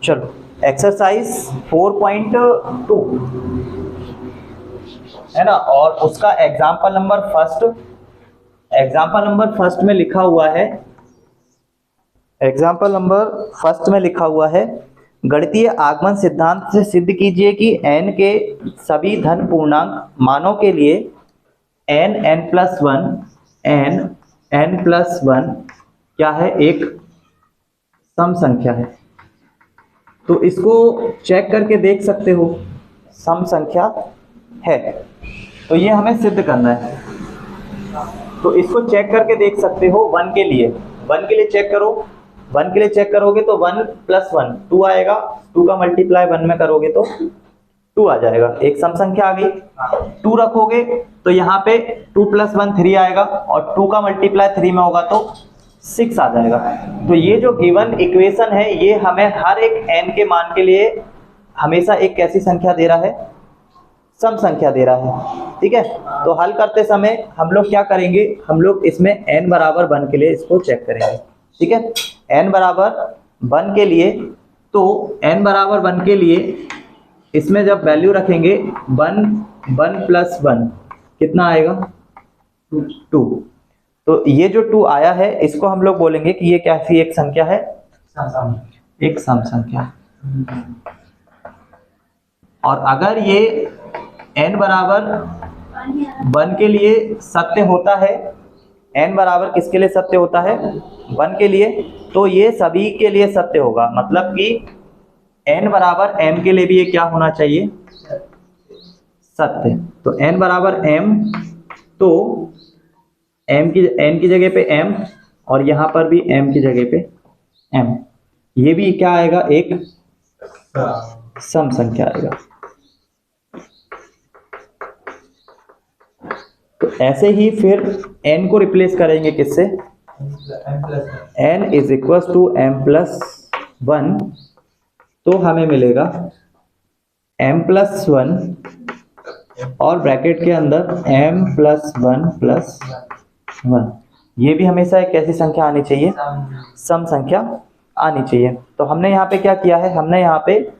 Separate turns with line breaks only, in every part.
चलो एक्सरसाइज 4.2 है ना, और उसका एग्जाम्पल नंबर फर्स्ट में लिखा हुआ है, गणितीय आगमन सिद्धांत से सिद्ध कीजिए कि n के सभी धन पूर्णांक मानों के लिए n+1 क्या है, एक सम संख्या है। तो इसको चेक करके देख सकते हो, सम संख्या है, तो ये हमें सिद्ध करना है। तो इसको चेक करके देख सकते हो वन के लिए चेक करो। वन के लिए चेक करोगे तो 1+1 2 आएगा, 2 का मल्टीप्लाई 1 में करोगे तो 2 आ जाएगा, एक सम संख्या आ गई। 2 रखोगे तो यहाँ पे 2+1 3 आएगा, और 2 का मल्टीप्लाई 3 में होगा तो 6 आ जाएगा। तो ये जो गिवन इक्वेशन है ये हमें हर एक n के मान के लिए हमेशा एक कैसी संख्या दे रहा है, सम संख्या दे रहा है। ठीक है, तो हल करते समय हम लोग क्या करेंगे, हम लोग इसमें n बराबर 1 के लिए इसको चेक करेंगे। ठीक है, n बराबर 1 के लिए, तो n बराबर 1 के लिए इसमें जब वैल्यू रखेंगे 1+1 कितना आएगा, 2। तो ये जो 2 आया है इसको हम लोग बोलेंगे कि ये कैसी एक संख्या है, एक सम संख्या। और अगर ये n बराबर 1 के लिए सत्य होता है, n बराबर किसके लिए सत्य होता है, 1 के लिए, तो ये सभी के लिए सत्य होगा। मतलब कि n बराबर m के लिए भी ये क्या होना चाहिए, सत्य। तो n बराबर m, तो n की जगह पे m, और यहाँ पर भी m की जगह पे m, ये भी क्या आएगा, एक सम संख्या आएगा। तो ऐसे ही फिर n को रिप्लेस करेंगे किससे, n = m+1, तो हमें मिलेगा m+1 और ब्रैकेट के अंदर m+1+1। ये भी हमेशा एक कैसी संख्या आनी चाहिए, सम संख्या आनी चाहिए। तो हमने यहाँ पे क्या किया है, हमने यहाँ पे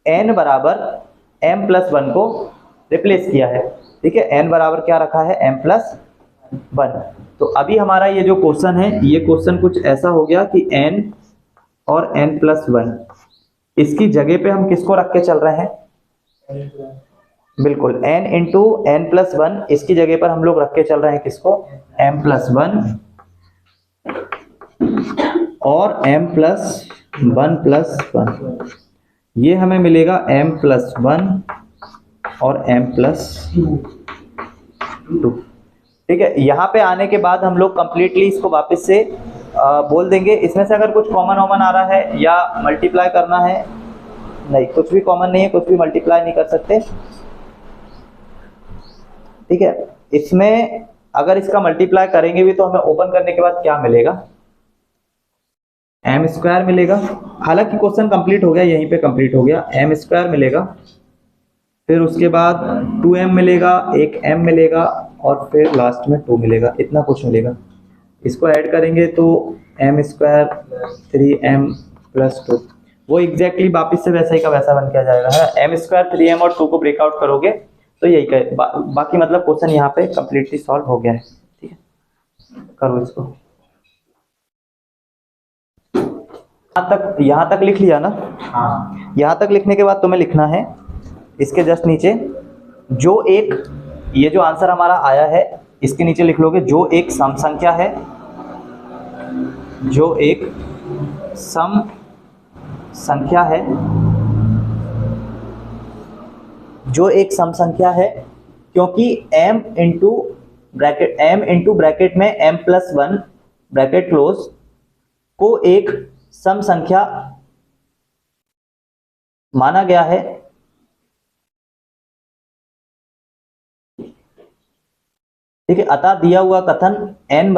n बराबर m+1 को रिप्लेस किया है। ठीक है, n बराबर क्या रखा है, m+1। तो अभी हमारा ये जो क्वेश्चन है, ये क्वेश्चन कुछ ऐसा हो गया कि n और n+1, इसकी जगह पे हम किसको रख के चल रहे हैं, बिल्कुल n इंटू n+1, इसकी जगह पर हम लोग रख के चल रहे हैं किसको, m+1 और m+1+1, ये हमें मिलेगा m+1 और m+2। ठीक है, यहाँ पे आने के बाद हम लोग कंप्लीटली इसको वापस से बोल देंगे। इसमें से अगर कुछ कॉमन आ रहा है या मल्टीप्लाई करना है, नहीं कुछ भी कॉमन नहीं है, कुछ भी मल्टीप्लाई नहीं कर सकते। ठीक है, इसमें अगर इसका मल्टीप्लाई करेंगे भी तो हमें ओपन करने के बाद क्या मिलेगा, m² मिलेगा। हालांकि क्वेश्चन कंप्लीट हो गया, यहीं पे कंप्लीट हो गया, m² मिलेगा, फिर उसके बाद 2m मिलेगा, एक m मिलेगा, और फिर लास्ट में 2 मिलेगा, इतना कुछ मिलेगा। इसको ऐड करेंगे तो m² 3m+2, वो एग्जैक्टली वापिस से वैसा ही का वैसा बन के आ जाएगा है। m² 3m और 2 को ब्रेकआउट करोगे तो यही बाकी मतलब क्वेश्चन यहाँ पे कंप्लीटली सॉल्व हो गया है। ठीक है, करो इसको, यहाँ तक लिख लिया ना। हाँ, यहाँ तक लिखने के बाद तुम्हें लिखना है इसके जस्ट नीचे, जो एक, ये जो आंसर हमारा आया है इसके नीचे लिख लोगे, जो एक सम संख्या है, जो एक सम संख्या है, जो एक सम संख्या है, क्योंकि m इंटू ब्रैकेट में m+1 ब्रैकेट क्लोज को एक सम संख्या माना गया है। ठीक है, अतः दिया हुआ कथन n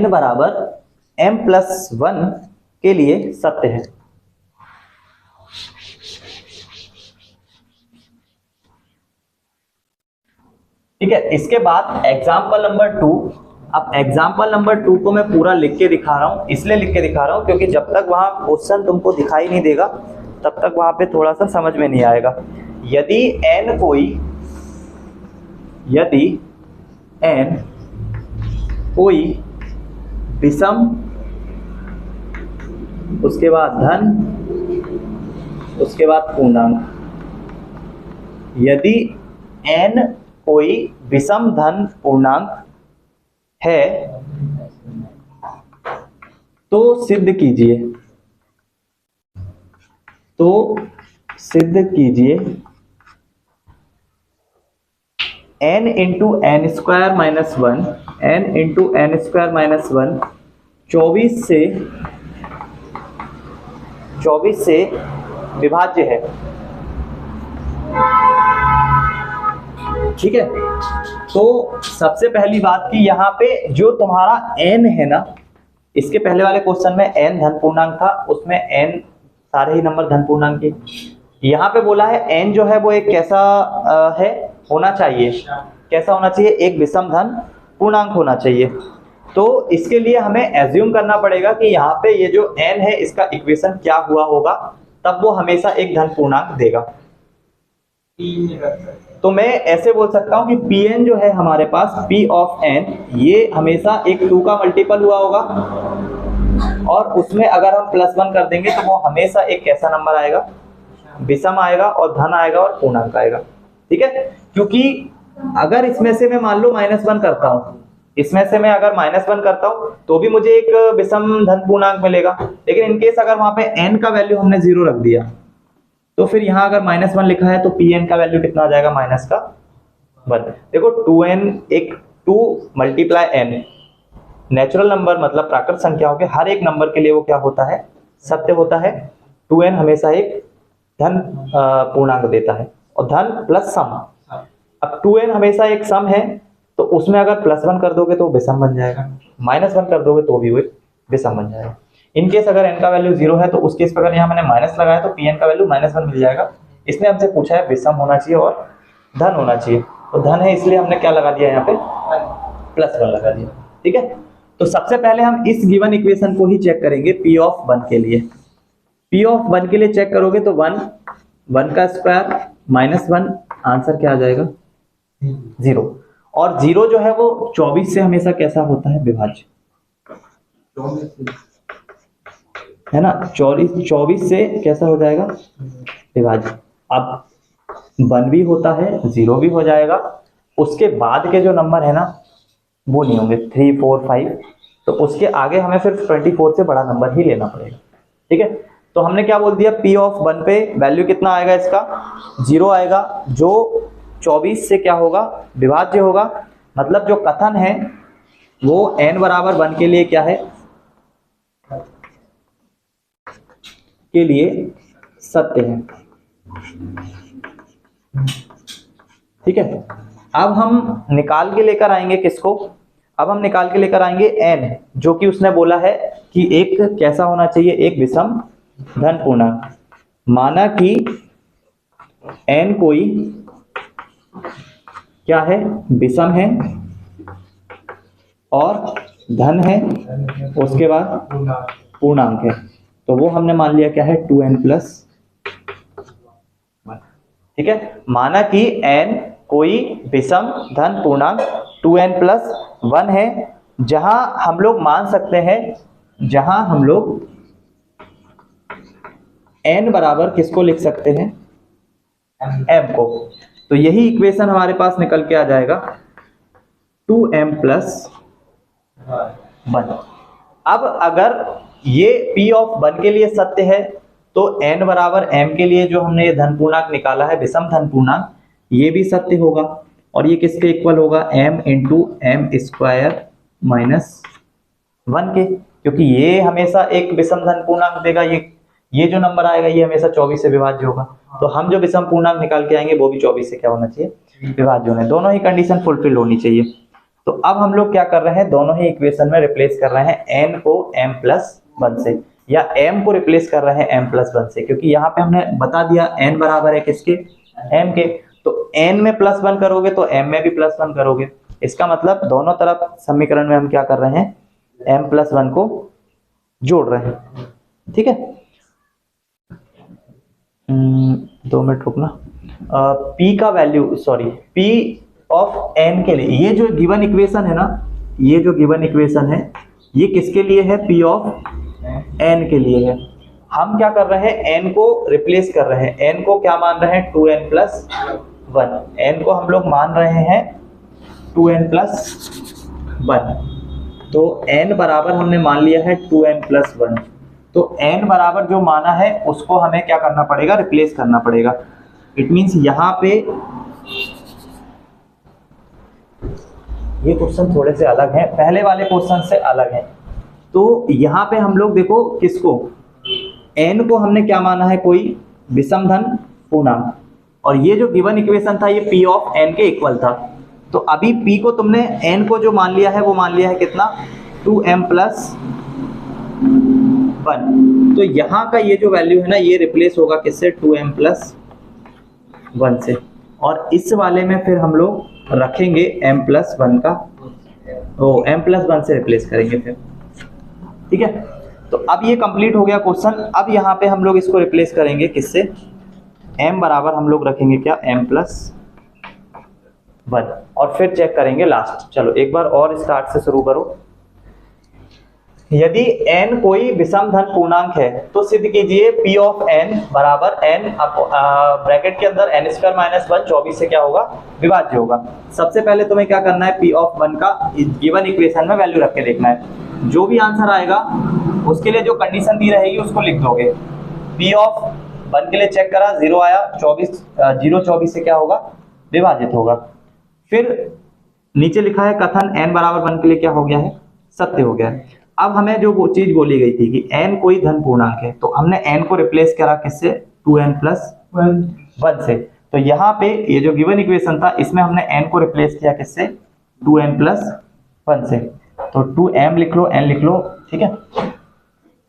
बराबर m+1 के लिए सत्य है। ठीक है, इसके बाद एग्जाम्पल नंबर 2 अब एग्जाम्पल नंबर 2 को मैं पूरा लिख के दिखा रहा हूँ, इसलिए लिख के दिखा रहा हूँ क्योंकि जब तक वहाँ क्वेश्चन तुमको दिखाई नहीं देगा तब तक वहाँ पे थोड़ा सा समझ में नहीं आएगा। यदि n कोई विषम, उसके बाद धन, उसके बाद पूर्णांक, यदि n कोई विषम धन पूर्णांक है तो सिद्ध कीजिए, n into N square minus one, n into N square minus one 24 से विभाज्य है। ठीक है, तो सबसे पहली बात कि यहाँ पे जो तुम्हारा n है ना, इसके पहले वाले क्वेश्चन में n धन पूर्णांक था, उसमें n सारे ही नंबर धन पूर्णांक के। यहाँ पे बोला है n जो है वो एक कैसा है होना चाहिए, कैसा होना चाहिए, एक विषम धन पूर्णांक होना चाहिए। तो इसके लिए हमें एज्यूम करना पड़ेगा कि यहाँ पे ये जो n है इसका इक्वेशन क्या हुआ होगा, तब वो हमेशा एक धन पूर्णांक देगा। तो मैं ऐसे बोल सकता हूँ कि Pn जो है हमारे पास P ऑफ n, ये हमेशा एक 2 का मल्टीपल हुआ होगा, और उसमें अगर हम +1 कर देंगे तो वो हमेशा एक कैसा नंबर आएगा, विषम आएगा, और धन आएगा और पूर्णांक आएगा। ठीक है, क्योंकि अगर इसमें से मैं मान लो -1 करता हूँ, इसमें से मैं अगर -1 करता हूँ तो भी मुझे एक विषम धन पूर्णांक मिलेगा, लेकिन इनकेस अगर वहां पे n का वैल्यू हमने 0 रख दिया तो फिर यहाँ अगर -1 लिखा है तो Pn का वैल्यू कितना आ जाएगा, -1। देखो 2n, एक 2 × n नेचुरल नंबर मतलब प्राकृत संख्याओं के हर एक नंबर के लिए वो क्या होता है, सत्य होता है। 2n हमेशा एक धन पूर्णांक देता है, और धन प्लस सम। अब 2n हमेशा एक सम है, तो उसमें अगर +1 कर दोगे तो विषम बन जाएगा, -1 कर दोगे तो भी वो विषम बन जाएगा। इन केस अगर n का वैल्यू 0 है तो उस केस पर अगर यहाँ मैंने माइनस लगाया तो Pn का वैल्यू -1 मिल जाएगा। इसने हमसे पूछा है विषम होना चाहिए और धन होना चाहिए, तो धन है इसलिए हमने क्या लगा दिया, यहाँ पे +1 लगा दिया। ठीक है, तो सबसे पहले हम इस गिवन इक्वेशन को ही चेक करेंगे P ऑफ 1 के लिए। P ऑफ 1 के लिए चेक करोगे तो 1 का स्क्वायर -1, आंसर क्या आ जाएगा, 0। और 0 जो है वो 24 से हमेशा कैसा होता है, विभाज्य, है ना। 24 से कैसा हो जाएगा, विभाज्य। अब 1 भी होता है, 0 भी हो जाएगा, उसके बाद के जो नंबर है ना वो नहीं होंगे, 3, 4, 5, तो उसके आगे हमें फिर 24 से बड़ा नंबर ही लेना पड़ेगा। ठीक है, तो हमने क्या बोल दिया, P ऑफ 1 पे वैल्यू कितना आएगा, इसका 0 आएगा, जो 24 से क्या होगा, विभाज्य होगा। मतलब जो कथन है वो n बराबर 1 के लिए क्या है, के लिए सत्य है। ठीक है, अब हम निकाल के लेकर आएंगे किसको, अब हम निकाल के लेकर आएंगे n, जो कि उसने बोला है कि एक कैसा होना चाहिए, एक विषम धन पूर्णांक। माना कि n कोई क्या है, विषम है और धन है, उसके बाद पूर्णांक है, तो वो हमने मान लिया क्या है, 2n + 1। ठीक है, माना कि n कोई विषम धन पूर्णांक 2n + 1 है, जहां हम लोग मान सकते हैं, जहां हम लोग n बराबर किसको लिख सकते हैं, m को। तो यही इक्वेशन हमारे पास निकल के आ जाएगा, 2m + 1। अब अगर ये P ऑफ 1 के लिए सत्य है तो n बराबर m के लिए जो हमने ये धन पूर्णांक निकाला है, विषम धन पूर्णांक, ये भी सत्य होगा। और ये किसके इक्वल होगा, m × m² - 1 के, क्योंकि ये हमेशा एक विषम धन पूर्णांक देगा। ये जो नंबर आएगा ये हमेशा 24 से विभाज्य होगा, तो हम जो विषम पूर्णांक निकाल के आएंगे वो भी 24 से क्या होना चाहिए, विभाज्य होना। दोनों ही कंडीशन फुलफिल होनी चाहिए। तो अब हम लोग क्या कर रहे हैं, दोनों ही इक्वेशन में रिप्लेस कर रहे हैं n को m + 1 से, या m को रिप्लेस कर रहे हैं m + 1 से, क्योंकि यहाँ पे हमने बता दिया n बराबर है किसके, m के। तो n में +1 करोगे तो m में भी +1 करोगे, इसका मतलब दोनों तरफ समीकरण में हम क्या कर रहे हैं, m+1 को जोड़ रहे हैं। ठीक है, 2 मिनट रुकना। p का value, sorry, p of n के लिए, ये जो गिवन इक्वेशन है ना, ये जो गिवन इक्वेशन है ये किसके लिए है, p ऑफ n के लिए है। हम क्या कर रहे हैं, n को रिप्लेस कर रहे हैं। n को क्या मान रहे हैं, 2n+1। n को हम लोग मान रहे हैं 2n+1। तो n बराबर हमने मान लिया है 2n+1। तो n बराबर जो माना है उसको हमें क्या करना पड़ेगा, रिप्लेस करना पड़ेगा। इट मीन्स यहाँ पे ये क्वेश्चन थोड़े से अलग हैं, पहले वाले क्वेश्चन से अलग हैं। तो यहाँ पे हम लोग देखो किसको, n को हमने क्या माना है, कोई विषम धन पूर्णांक, और ये जो गिवन इक्वेशन था ये p ऑफ n के इक्वल था। तो अभी p को तुमने n को जो मान लिया है वो मान लिया है कितना, 2m+1। तो यहाँ का ये जो वैल्यू है ना ये रिप्लेस होगा किससे, 2m+1 से, और इस वाले में फिर हम लोग रखेंगे m+1 का, m+1 से रिप्लेस करेंगे फिर। ठीक है, तो अब ये कंप्लीट हो गया क्वेश्चन। अब यहाँ पे हम लोग इसको रिप्लेस करेंगे किससे, m बराबर हम लोग रखेंगे क्या, m+1, और फिर चेक करेंगे लास्ट। चलो एक बार और स्टार्ट से शुरू करो। यदि n कोई विषम धन पूर्णांक है तो सिद्ध कीजिए p ऑफ n बराबर n ब्रैकेट के अंदर n² - 1 24 से क्या होगा, विभाज्य होगा। सबसे पहले तुम्हें क्या करना है, p ऑफ 1 का गिवन इक्वेशन में वैल्यू रख के देखना है। जो भी आंसर आएगा उसके लिए जो कंडीशन दी रहेगी उसको लिख दोगे। p ऑफ 1 के लिए चेक करा, 0 आया, 24 से क्या होगा, विभाजित होगा। फिर नीचे लिखा है कथन n बराबर 1 के लिए क्या हो गया है, सत्य हो गया है। अब हमें जो वो चीज बोली गई थी कि n कोई धन पूर्णांक है, तो हमने n को रिप्लेस करा किससे, 2n+1 से। तो यहाँ पे ये जो गिवन इक्वेशन था इसमें हमने n को रिप्लेस किया किससे, 2n+1 से। तो 2m लिख लो, n लिख लो। ठीक है,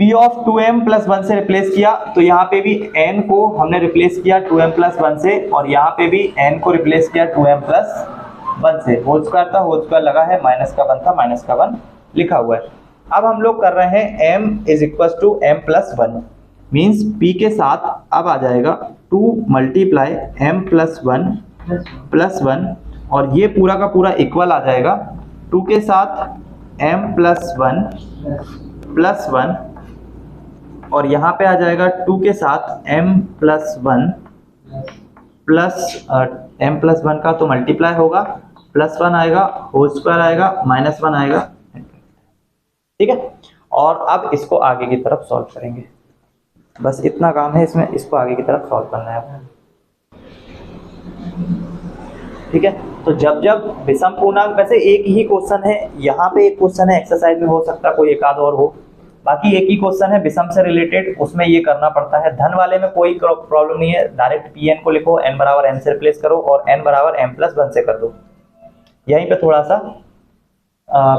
p ऑफ 2m+1 से रिप्लेस किया, तो यहाँ पे भी n को हमने रिप्लेस किया 2m+1 से, और यहाँ पे भी n को रिप्लेस किया 2m+1 से। होल स्क्वायर था, होल स्क्वायर लगा है, माइनस का 1 था, माइनस का 1 लिखा हुआ है। अब हम लोग कर रहे हैं m = m+1, मीन्स p के साथ अब आ जाएगा 2 × m+1 और ये पूरा का पूरा इक्वल आ जाएगा 2 के साथ m+1 और यहाँ पे आ जाएगा 2 के साथ m+1 का तो मल्टीप्लाई होगा, +1 आएगा, होल स्क्वायर आएगा, -1 आएगा। ठीक है, और अब इसको आगे की तरफ सॉल्व करेंगे। बस इतना काम है इसमें, इसको आगे की तरफ सॉल्व करना है। ठीक है, तो जब जब विषम पूर्णांक, वैसे एक ही क्वेश्चन है, यहाँ पे एक क्वेश्चन है, एक्सरसाइज में हो सकता है कोई एक आध और हो, बाकी एक ही क्वेश्चन है विषम से रिलेटेड, उसमें ये करना पड़ता है। धन वाले में कोई प्रॉब्लम नहीं है, डायरेक्ट pn को लिखो, n बराबर n से रिप्लेस करो और n बराबर m+1 से कर दो। यहीं पे थोड़ा सा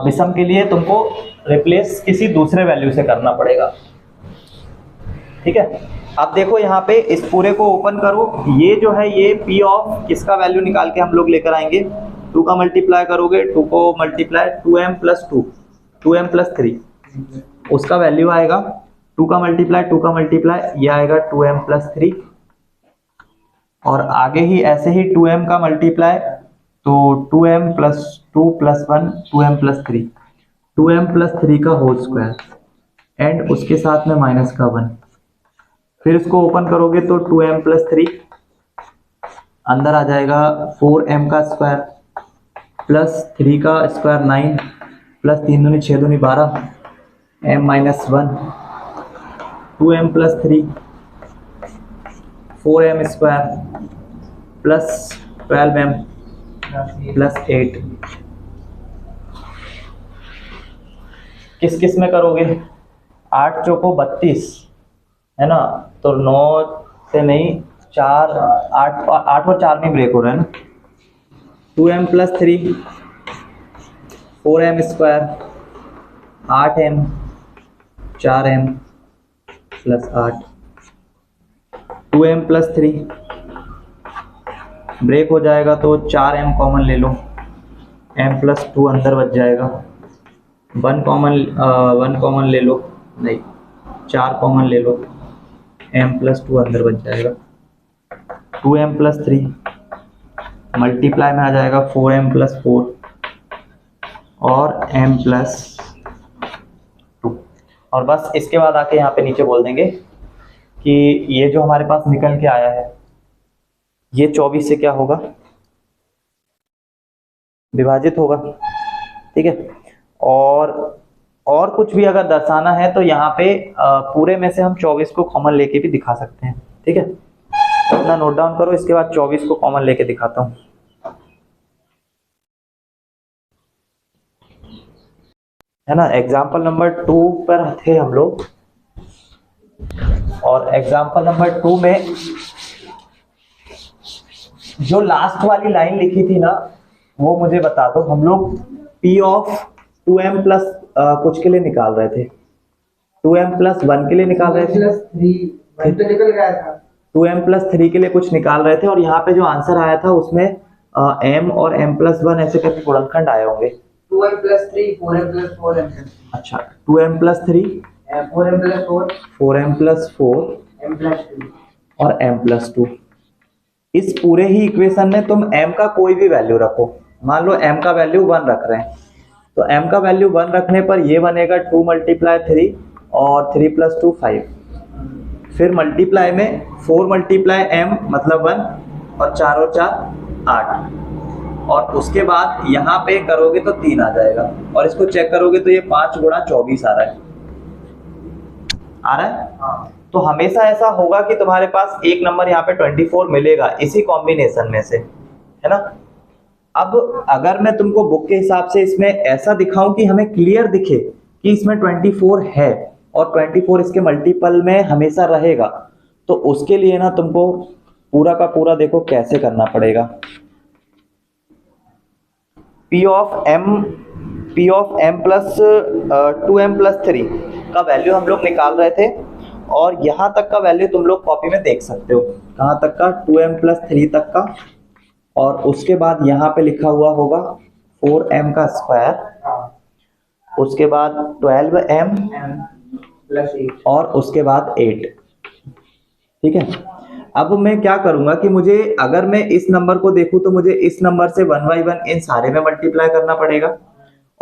विषम के लिए तुमको रिप्लेस किसी दूसरे वैल्यू से करना पड़ेगा। ठीक है, अब देखो यहाँ पे इस पूरे को ओपन करो, ये जो है ये p ऑफ किसका वैल्यू निकाल के हम लोग लेकर आएंगे, 2 का मल्टीप्लाई करोगे, 2 को मल्टीप्लाई 2m+2, 2m+3, उसका वैल्यू आएगा 2 का मल्टीप्लाई ये आएगा 2m+3, और आगे ही ऐसे ही 2m का मल्टीप्लाई, तो 2m+2 + 1 2m+3, 2m+3 का होल स्क्वायर एंड उसके साथ में -1, फिर इसको ओपन करोगे तो 2m+3 अंदर आ जाएगा 4m का स्क्वायर प्लस 3 का स्क्वायर 9 प्लस 3 दूनी 6 दूनी 12 m-1 2m+3 4m square plus 12m plus 8। किस किस में करोगे, 8 चौको 32 है ना, तो 9 से नहीं 4, 8 और 4 में ब्रेक हो रहा है ना, 2m+3 4m square 8m 4m plus 8, 2m+3 break हो जाएगा तो 4m कॉमन ले लो, m+2 अंदर बच जाएगा, 1 कॉमन ले लो, नहीं 4 कॉमन ले लो, m+2 अंदर बच जाएगा, 2m+3 मल्टीप्लाई में आ जाएगा 4m+4 और m+2। और बस इसके बाद आके यहाँ पे नीचे बोल देंगे कि ये जो हमारे पास निकल के आया है ये 24 से क्या होगा, विभाजित होगा। ठीक है, और कुछ भी अगर दर्शाना है तो यहाँ पे पूरे में से हम 24 को कॉमन लेके भी दिखा सकते हैं। ठीक है, तो अपना नोट डाउन करो, इसके बाद 24 को कॉमन लेके दिखाता हूँ। है ना, एग्जाम्पल नंबर 2 पर थे हम लोग, और एग्जाम्पल नंबर 2 में जो लास्ट वाली लाइन लिखी थी ना वो मुझे बता दो। हम लोग P ऑफ 2m प्लस कुछ के लिए निकाल रहे थे, 2m+1 के लिए निकाल रहे थे, 2m+3 के लिए कुछ निकाल रहे थे, और यहाँ पे जो आंसर आया था उसमें m और m+1 ऐसे करके गुणनखंड आए होंगे।
2m+3 4m+4
अच्छा, 2m+3
4m+4
4m+4
m+2
और m+2। इस पूरे ही इक्वेशन में तुम m का कोई भी वैल्यू रखो, मान लो m का वैल्यू 1 रख रहे हैं, तो m का वैल्यू 1 रखने पर ये बनेगा 2 × 3 और 3 + 2 5, फिर मल्टीप्लाई में 4 × m मतलब 1 और 4 और 4 8, और उसके बाद यहाँ पे करोगे तो 3 आ जाएगा, और इसको चेक करोगे तो ये 5 × 24 आ रहा है।
हाँ।
तो हमेशा ऐसा होगा कि तुम्हारे पास एक नंबर यहाँ पे 24 मिलेगा इसी कॉम्बिनेशन में से, है ना। अब अगर मैं तुमको बुक के हिसाब से इसमें ऐसा दिखाऊं कि हमें क्लियर दिखे कि इसमें 24 है और 24 इसके मल्टीपल में हमेशा रहेगा, तो उसके लिए ना तुमको पूरा का पूरा देखो कैसे करना पड़ेगा। P of m plus 2m+3 का वैल्यू हम लोग निकाल रहे थे, और यहाँ तक का वैल्यू तुम लोग कॉपी में देख सकते हो, कहाँ तक का, 2m+3 तक का, और उसके बाद यहाँ पे लिखा हुआ होगा 4m², उसके बाद 12m और उसके बाद 8। ठीक है, अब मैं क्या करूंगा कि मुझे अगर मैं इस नंबर को देखूं तो मुझे इस नंबर से 1 बाई 1 इन सारे में मल्टीप्लाई करना पड़ेगा,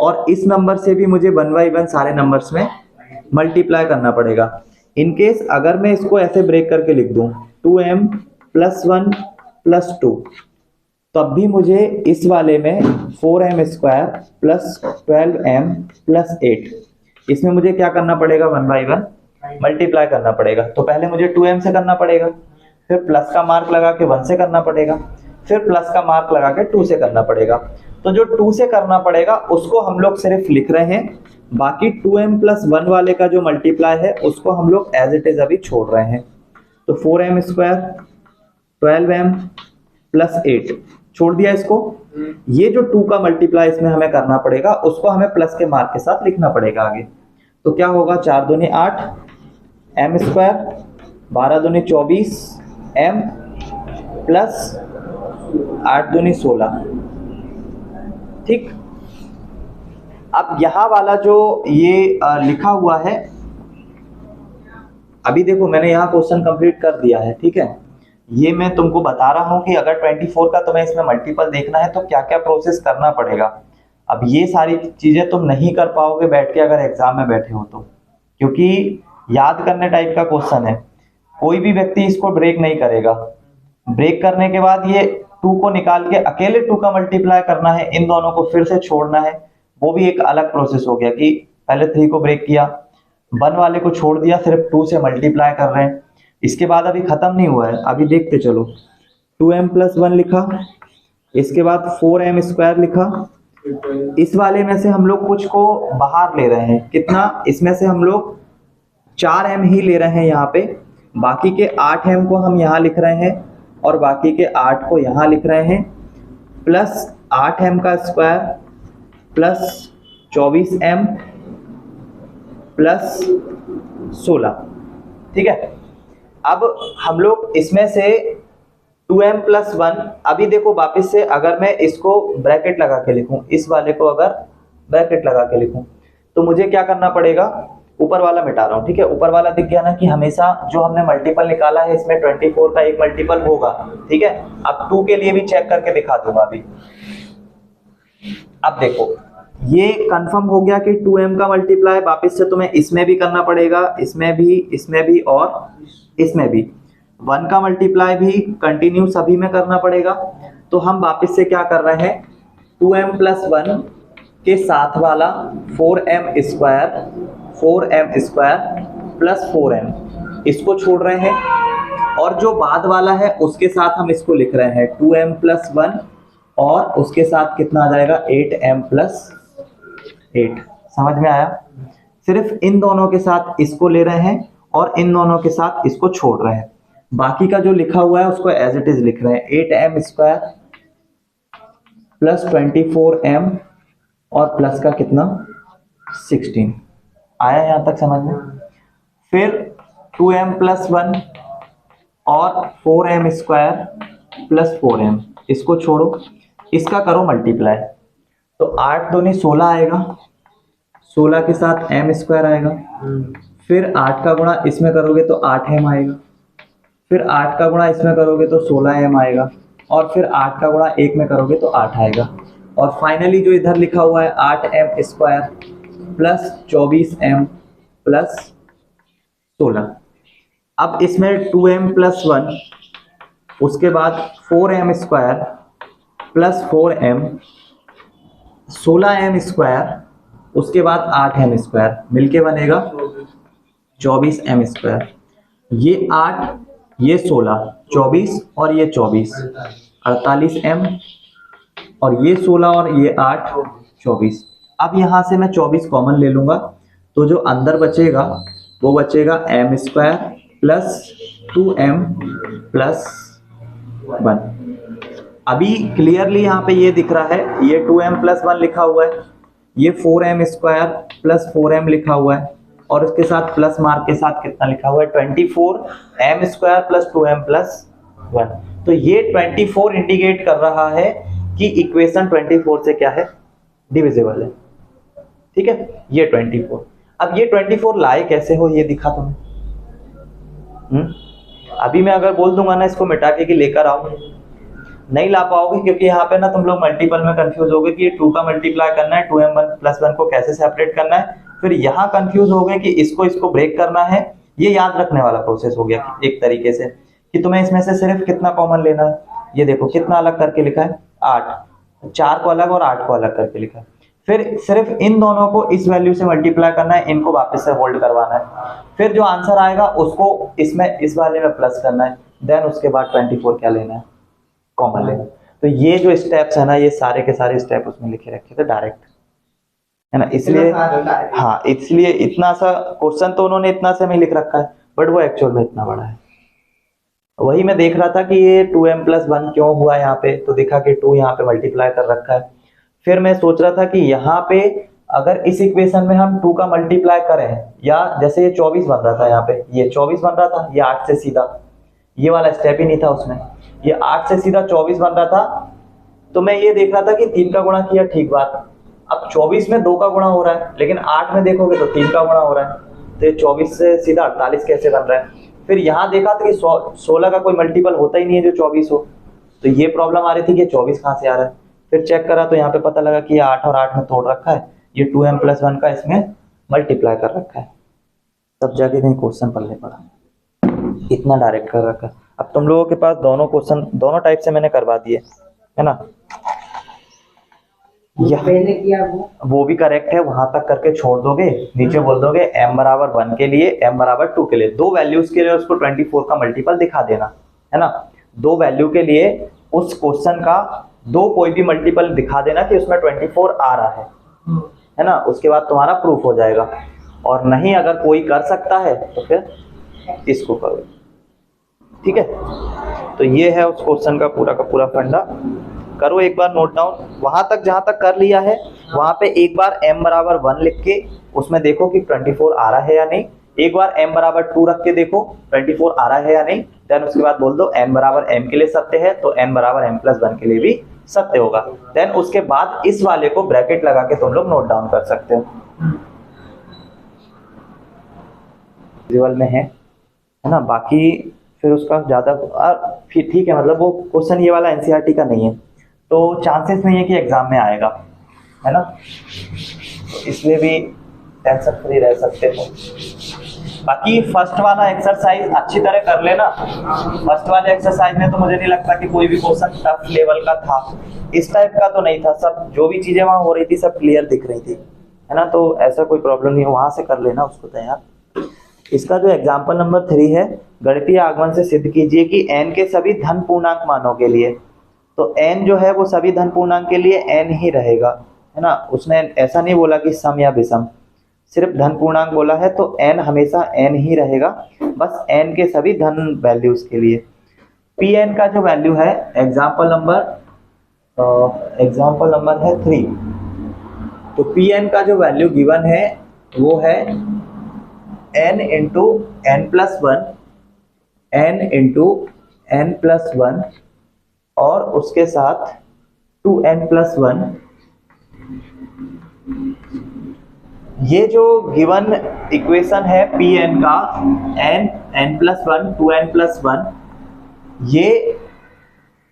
और इस नंबर से भी मुझे 1 बाई 1 सारे नंबर्स में मल्टीप्लाई करना पड़ेगा। इन केस अगर मैं इसको ऐसे ब्रेक करके लिख दूं 2m+1 + 2, तब भी मुझे इस वाले में 4m² प्लस 12m प्लस 8, इसमें मुझे क्या करना पड़ेगा, 1 बाई 1 मल्टीप्लाई करना पड़ेगा। तो पहले मुझे 2m से करना पड़ेगा, फिर प्लस का मार्क लगा के 1 से करना पड़ेगा, फिर प्लस का मार्क लगा के 2 से करना पड़ेगा। तो जो 2 से करना पड़ेगा उसको हम लोग सिर्फ लिख रहे हैं, बाकी 2m+1 वाले का जो मल्टीप्लाई है उसको हम लोग एज इट इज अभी छोड़ रहे हैं। तो 4m² 12m प्लस 8 छोड़ दिया इसको। ये जो 2 का मल्टीप्लाई इसमें हमें करना पड़ेगा उसको हमें प्लस के मार्क के साथ लिखना पड़ेगा आगे। तो क्या होगा, 4 दूनी 8 m², 12 दूनी 24 m प्लस 8 दूनी 16। ठीक, अब यहां वाला जो ये लिखा हुआ है, अभी देखो मैंने यहाँ क्वेश्चन कंप्लीट कर दिया है। ठीक है, ये मैं तुमको बता रहा हूं कि अगर 24 का तुम्हें इसमें मल्टीपल देखना है तो क्या क्या प्रोसेस करना पड़ेगा। अब ये सारी चीजें तुम नहीं कर पाओगे बैठ के अगर एग्जाम में बैठे हो तो, क्योंकि याद करने टाइप का क्वेश्चन है, कोई भी व्यक्ति इसको ब्रेक नहीं करेगा। ब्रेक करने के बाद ये 2 को निकाल के अकेले 2 का मल्टीप्लाई करना है, इन दोनों को फिर से छोड़ना है, वो भी एक अलग प्रोसेस हो गया कि पहले 3 को ब्रेक किया, 1 वाले को छोड़ दिया, सिर्फ 2 से मल्टीप्लाई कर रहे हैं। इसके बाद अभी खत्म नहीं हुआ है, अभी देखते चलो। 2m+1 लिखा, इसके बाद 4m² लिखा, इस वाले में से हम लोग कुछ को बाहर ले रहे हैं, कितना, इसमें से हम लोग 4m ही ले रहे हैं यहाँ पे, बाकी के 8m को हम यहाँ लिख रहे हैं और बाकी के 8 को यहाँ लिख रहे हैं, plus 8m² plus 24m plus 16। ठीक है, अब हम लोग इसमें से 2m प्लस 1, अभी देखो वापस से अगर मैं इसको ब्रैकेट लगा के लिखूं, इस वाले को अगर ब्रैकेट लगा के लिखूं, तो मुझे क्या करना पड़ेगा, ऊपर वाला मिटा रहा हूं, ठीक है, ऊपर वाला दिख गया ना कि हमेशा जो हमने मल्टीपल निकाला है इसमें 24 का एक मल्टीपल होगा, ठीक है। अब 2 के लिए भी चेक करके दिखा दूंगा अभी। अब देखो ये कंफर्म हो गया कि 2m का मल्टीप्लाई वापस से तुम्हें इसमें भी करना पड़ेगा, इसमें भी और इसमें भी। 1 का मल्टीप्लाई भी कंटिन्यू सभी में करना पड़ेगा। तो हम वापस से क्या कर रहे हैं, 2m प्लस 1 के साथ वाला 4m स्क्वायर प्लस 4m इसको छोड़ रहे हैं, और जो बाद वाला है उसके साथ हम इसको लिख रहे हैं 2m प्लस 1 और उसके साथ कितना आ जाएगा 8m प्लस 8। समझ में आया? सिर्फ इन दोनों के साथ इसको ले रहे हैं और इन दोनों के साथ इसको छोड़ रहे हैं, बाकी का जो लिखा हुआ है उसको एज इट इज लिख रहे हैं। 8m स्क्वायर प्लस 24m और प्लस का कितना 16। आया यहां तक समझ में? फिर 2m प्लस 1 और 4m स्क्वायर प्लस 4m इसको छोड़ो, इसका करो मल्टीप्लाई, तो 8 दूनी 16 आएगा, 16 के साथ m स्क्वायर आएगा, फिर 8 का गुणा इसमें करोगे तो 8m आएगा, फिर 8 का गुणा इसमें करोगे तो 16m आएगा, और फिर 8 का गुणा 1 में करोगे तो 8 आएगा, और फाइनली जो इधर लिखा हुआ है 8m square plus 24m plus 16। अब इसमें 2m प्लस 1 उसके बाद 4m square plus 4m 16m square उसके बाद 8m स्क्वायर मिलके बनेगा 24m स्क्वायर। ये 8 ये 16 24 और ये 24 48m, और ये 16 और ये 8 24। अब यहाँ से मैं 24 कॉमन ले लूँगा, तो जो अंदर बचेगा वो बचेगा m square plus 2m plus 1। अभी क्लियरली यहाँ पे ये दिख रहा है, ये 2m प्लस 1 लिखा हुआ है, ये 4m स्क्वायर प्लस 4m लिखा हुआ है, और इसके साथ प्लस मार्क के साथ कितना लिखा हुआ है 24m square plus 2m plus 1। तो ये 24 इंडिकेट कर रहा है कि इक्वेशन 24 से क्या है, डिविजिबल है, ठीक है। ये 24, अब ये 24 लाए कैसे हो ये दिखा तुम्हें। अभी मैं अगर बोल दूंगा ना इसको मिटा के कि लेकर आओ, नहीं ला पाओगे, क्योंकि यहाँ पे ना तुम लोग मल्टीपल में कंफ्यूज होगे कि ये 2 का मल्टीप्लाई करना है, 2m प्लस 1 को कैसे सेपरेट करना है, फिर यहाँ कंफ्यूज हो गए कि इसको ब्रेक करना है। ये याद रखने वाला प्रोसेस हो गया एक तरीके से कि तुम्हें इसमें से सिर्फ कितना कॉमन लेना है। ये देखो कितना अलग करके लिखा है 8, 4 को अलग और 8 को अलग करके लिखा है। फिर सिर्फ इन दोनों को इस वैल्यू से मल्टीप्लाई करना है, इनको वापस से होल्ड करवाना है, फिर जो आंसर आएगा उसको इसमें इस वाले में प्लस करना है, देन उसके बाद 24 क्या लेना है, कॉमन लेना। तो ये जो स्टेप्स है ना, ये सारे के सारे स्टेप उसमें लिखे रखे थे डायरेक्ट, है ना, इसलिए हाँ, इसलिए इतना सा क्वेश्चन तो उन्होंने इतना से में लिख रखा है, बट वो एक्चुअल में इतना बड़ा है। वही मैं देख रहा था कि ये 2m प्लस 1 क्यों हुआ यहाँ पे, तो देखा कि 2 यहाँ पे मल्टीप्लाई कर रखा है। फिर मैं सोच रहा था कि यहाँ पे अगर इस इक्वेशन में हम 2 का मल्टीप्लाई करें, या जैसे ये 24 बन रहा था, यहाँ पे ये 24 बन रहा था, ये 8 से सीधा, ये वाला स्टेप ही नहीं था उसमें, ये 8 से सीधा 24 बन रहा था। तो मैं ये देख रहा था कि 3 का गुणा किया, ठीक बात, अब 24 में 2 का गुणा हो रहा है, लेकिन 8 में देखोगे तो 3 का गुणा हो रहा है, तो ये 24 से सीधा 48 कैसे बन रहा है। फिर यहाँ देखा था कि 16 का कोई मल्टीपल होता ही नहीं है जो 24 हो, तो ये प्रॉब्लम आ रही थी कि 24 कहाँ से आ रहा है। फिर चेक करा तो यहाँ पे पता लगा कि ये 8 और 8 में तोड़ रखा है, ये 2m प्लस 1 का इसमें मल्टीप्लाई कर रखा है, तब जाके कहीं क्वेश्चन पढ़ने पड़ा, इतना डायरेक्ट कर रखा है। अब तुम लोगों के पास दोनों क्वेश्चन दोनों टाइप से मैंने करवा दिए, है ना,
पहले किया
वो भी करेक्ट है, वहां तक करके छोड़ दोगे, नीचे बोल दोगे m बराबर 1 के लिए, m बराबर 2 के लिए, दो वैल्यूज के लिए उसको 24 का मल्टीपल दिखा देना, है ना, दो वैल्यू के लिए उस क्वेश्चन का दो कोई भी मल्टीपल दिखा देना कि उसमें 24 आ रहा है ना, उसके बाद तुम्हारा प्रूफ हो जाएगा। और नहीं अगर कोई कर सकता है तो फिर इसको करो, ठीक है। तो ये है उस क्वेश्चन का पूरा फंडा, करो एक बार नोट डाउन, वहां तक जहां तक कर लिया है वहां पे एक बार m बराबर 1 लिख के उसमें देखो कि 24 आ रहा है या नहीं, एक बार m बराबर 2 रख के देखो 24 आ रहा है या नहीं, देन उसके बाद बोल दो n बराबर m के लिए सत्य है तो n बराबर m+1 के लिए भी सत्य होगा। देन उसके बाद इस वाले को ब्रैकेट लगा के तुम लोग नोट डाउन कर सकते हो। विजुअल में है ना, बाकी फिर उसका ज़्यादा फिर ठीक है, मतलब वो क्वेश्चन ये वाला एनसीईआरटी का नहीं है तो चांसेस नहीं है कि एग्जाम में आएगा, है ना, तो इसलिए भी टेंशन फ्री रह सकते हो। बाकी फर्स्ट वाला एक्सरसाइज अच्छी तरह कर लेना। फर्स्ट वाले एक्सरसाइज में तो मुझे नहीं लगता कि कोई भी क्वेश्चन टफ लेवल का था, इस टाइप का तो नहीं था, सब जो भी चीजें वहां हो रही थी सब क्लियर दिख रही थी, है ना, तो ऐसा कोई प्रॉब्लम नहीं है, वहां से कर लेना उसको तैयार। इसका जो एग्जाम्पल नंबर 3 है, गणितीय आगमन से सिद्ध कीजिए कि n के सभी धन पूर्णांक मानों के लिए, तो n जो है वो सभी धन पूर्णांक के लिए n ही रहेगा, है ना, उसने ऐसा नहीं बोला कि सम या विषम, सिर्फ धन पूर्णांक बोला है तो n हमेशा n ही रहेगा, बस n के सभी धन वैल्यूज के लिए। Pn का जो वैल्यू है एग्जाम्पल नंबर है 3, तो Pn का जो वैल्यू गिवन है वो है n into n+1, n into n+1 और उसके साथ 2n+1। ये जो गिवन इक्वेशन है Pn का n, n+1, 2n+1, ये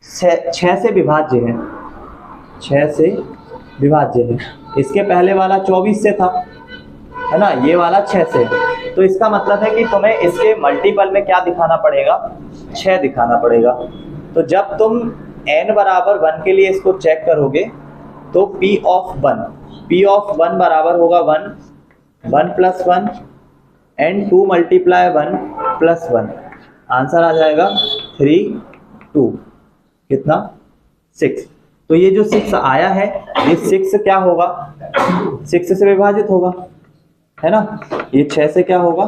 6 से विभाज्य है, 6 से विभाज्य है। इसके पहले वाला 24 से था, है ना, ये वाला 6 से, तो इसका मतलब है कि तुम्हें इसके मल्टीपल में क्या दिखाना पड़ेगा, 6 दिखाना पड़ेगा। तो जब तुम n बराबर 1 के लिए इसको चेक करोगे तो P ऑफ 1 बराबर होगा 1, 1+1 एंड 2 मल्टीप्लाई 1+1, आंसर आ जाएगा 3, 2, कितना 6। तो ये जो 6 आया है ये 6 क्या होगा, 6 से विभाजित होगा, है ना, ये 6 से क्या होगा,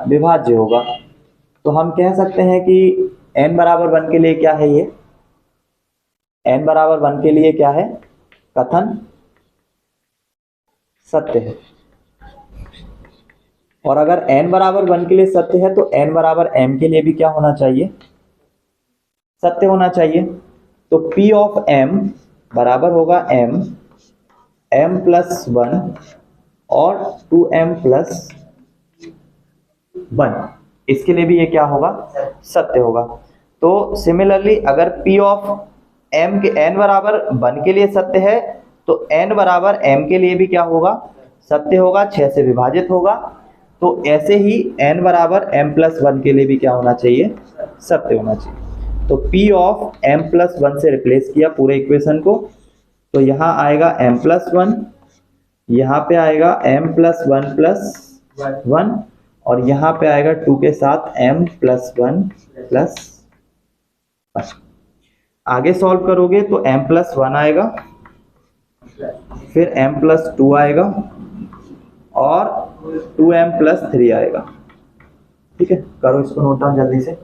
विभाज्य होगा। तो हम कह सकते हैं कि n बराबर 1 के लिए क्या है, ये n बराबर 1 के लिए क्या है, कथन सत्य है। और अगर n बराबर 1 के लिए सत्य है तो n बराबर m के लिए भी क्या होना चाहिए, सत्य होना चाहिए। तो P ऑफ m बराबर होगा m+1 और 2m+1, इसके लिए भी ये क्या होगा, सत्य होगा। तो सिमिलरली अगर P ऑफ m के n बराबर 1 के लिए सत्य है तो n बराबर m के लिए भी क्या होगा, सत्य होगा, 6 से विभाजित होगा। तो ऐसे ही n बराबर m+1 के लिए भी क्या होना चाहिए, सत्य होना चाहिए। तो P ऑफ m+1 से रिप्लेस किया पूरे इक्वेशन को, तो यहाँ आएगा m+1, यहाँ पे आएगा m+1+1 और यहाँ पे आएगा 2 के साथ m+1+1। आगे सॉल्व करोगे तो m+1 आएगा, फिर m+2 आएगा और 2m+3 आएगा। ठीक है, करो इसको नोट डाउन जल्दी से।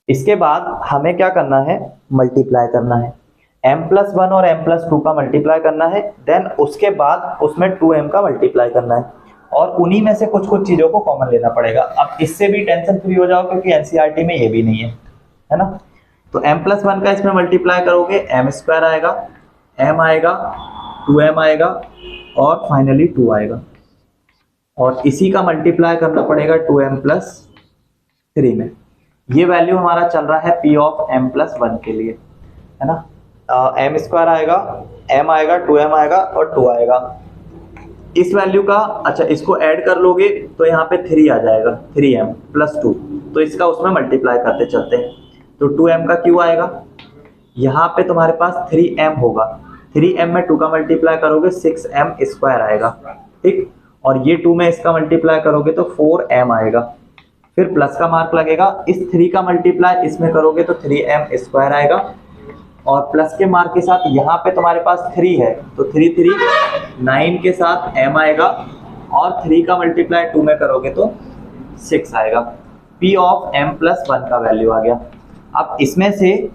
इसके बाद हमें क्या करना है, मल्टीप्लाई करना है, m+1 और m+2 का मल्टीप्लाई करना है, देन उसके बाद उसमें 2m का मल्टीप्लाई करना है और उन्हीं में से कुछ कुछ चीजों को कॉमन लेना पड़ेगा। अब इससे भी टेंशन फ्री हो जाओ क्योंकि एनसीईआरटी में ये भी नहीं है ना। तो m+1 का इसमें मल्टीप्लाई करोगे m² आएगा, m आएगा, 2m आएगा और फाइनली 2 आएगा और इसी का मल्टीप्लाई करना पड़ेगा 2m+3 में। ये वैल्यू हमारा चल रहा है P ऑफ m+1 के लिए, है ना। m² आएगा, m आएगा, 2m आएगा और 2 आएगा। इस वैल्यू का अच्छा इसको ऐड कर लोगे तो यहाँ पे 3 आ जाएगा, 3m+2, तो इसका उसमें मल्टीप्लाई करते चलते हैं। तो 2m का क्यों आएगा, यहाँ पे तुम्हारे पास 3m होगा, 3m में 2 का मल्टीप्लाई करोगे 6m² आएगा, ठीक, और ये 2 में इसका मल्टीप्लाई करोगे तो 4m आएगा, फिर प्लस का मार्क लगेगा, इस 3 का मल्टीप्लाई इसमें करोगे तो 3m² आएगा और प्लस के मार्क के साथ यहाँ पे तुम्हारे पास 3 है तो 3 3 9 के साथ m आएगा और 3 का मल्टीप्लाई 2 में करोगे तो 6 आएगा। P ऑफ m+1 का वैल्यू आ गया। अब इसमें से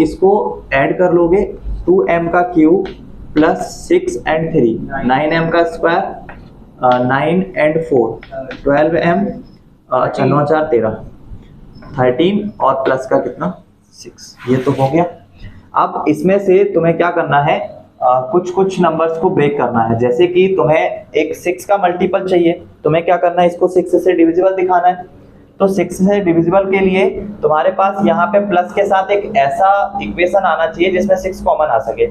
इसको ऐड कर लोगे, 2m का क्यूब प्लस 6 एंड 3, 9m का स्क्वायर, 9 एंड 4, 12m, अच्छा 9 4 13, 13 और प्लस का कितना 6, ये तो हो गया। अब इसमें से तुम्हें क्या करना है, कुछ कुछ नंबर्स को ब्रेक करना है। जैसे कि तुम्हें एक 6 का मल्टीपल चाहिए, तुम्हें क्या करना है, इसको 6 से डिविजिबल दिखाना है। तो 6 से डिविजिबल के लिए तुम्हारे पास यहाँ पे प्लस के साथ एक ऐसा इक्वेशन आना चाहिए जिसमें 6 कॉमन आ सके।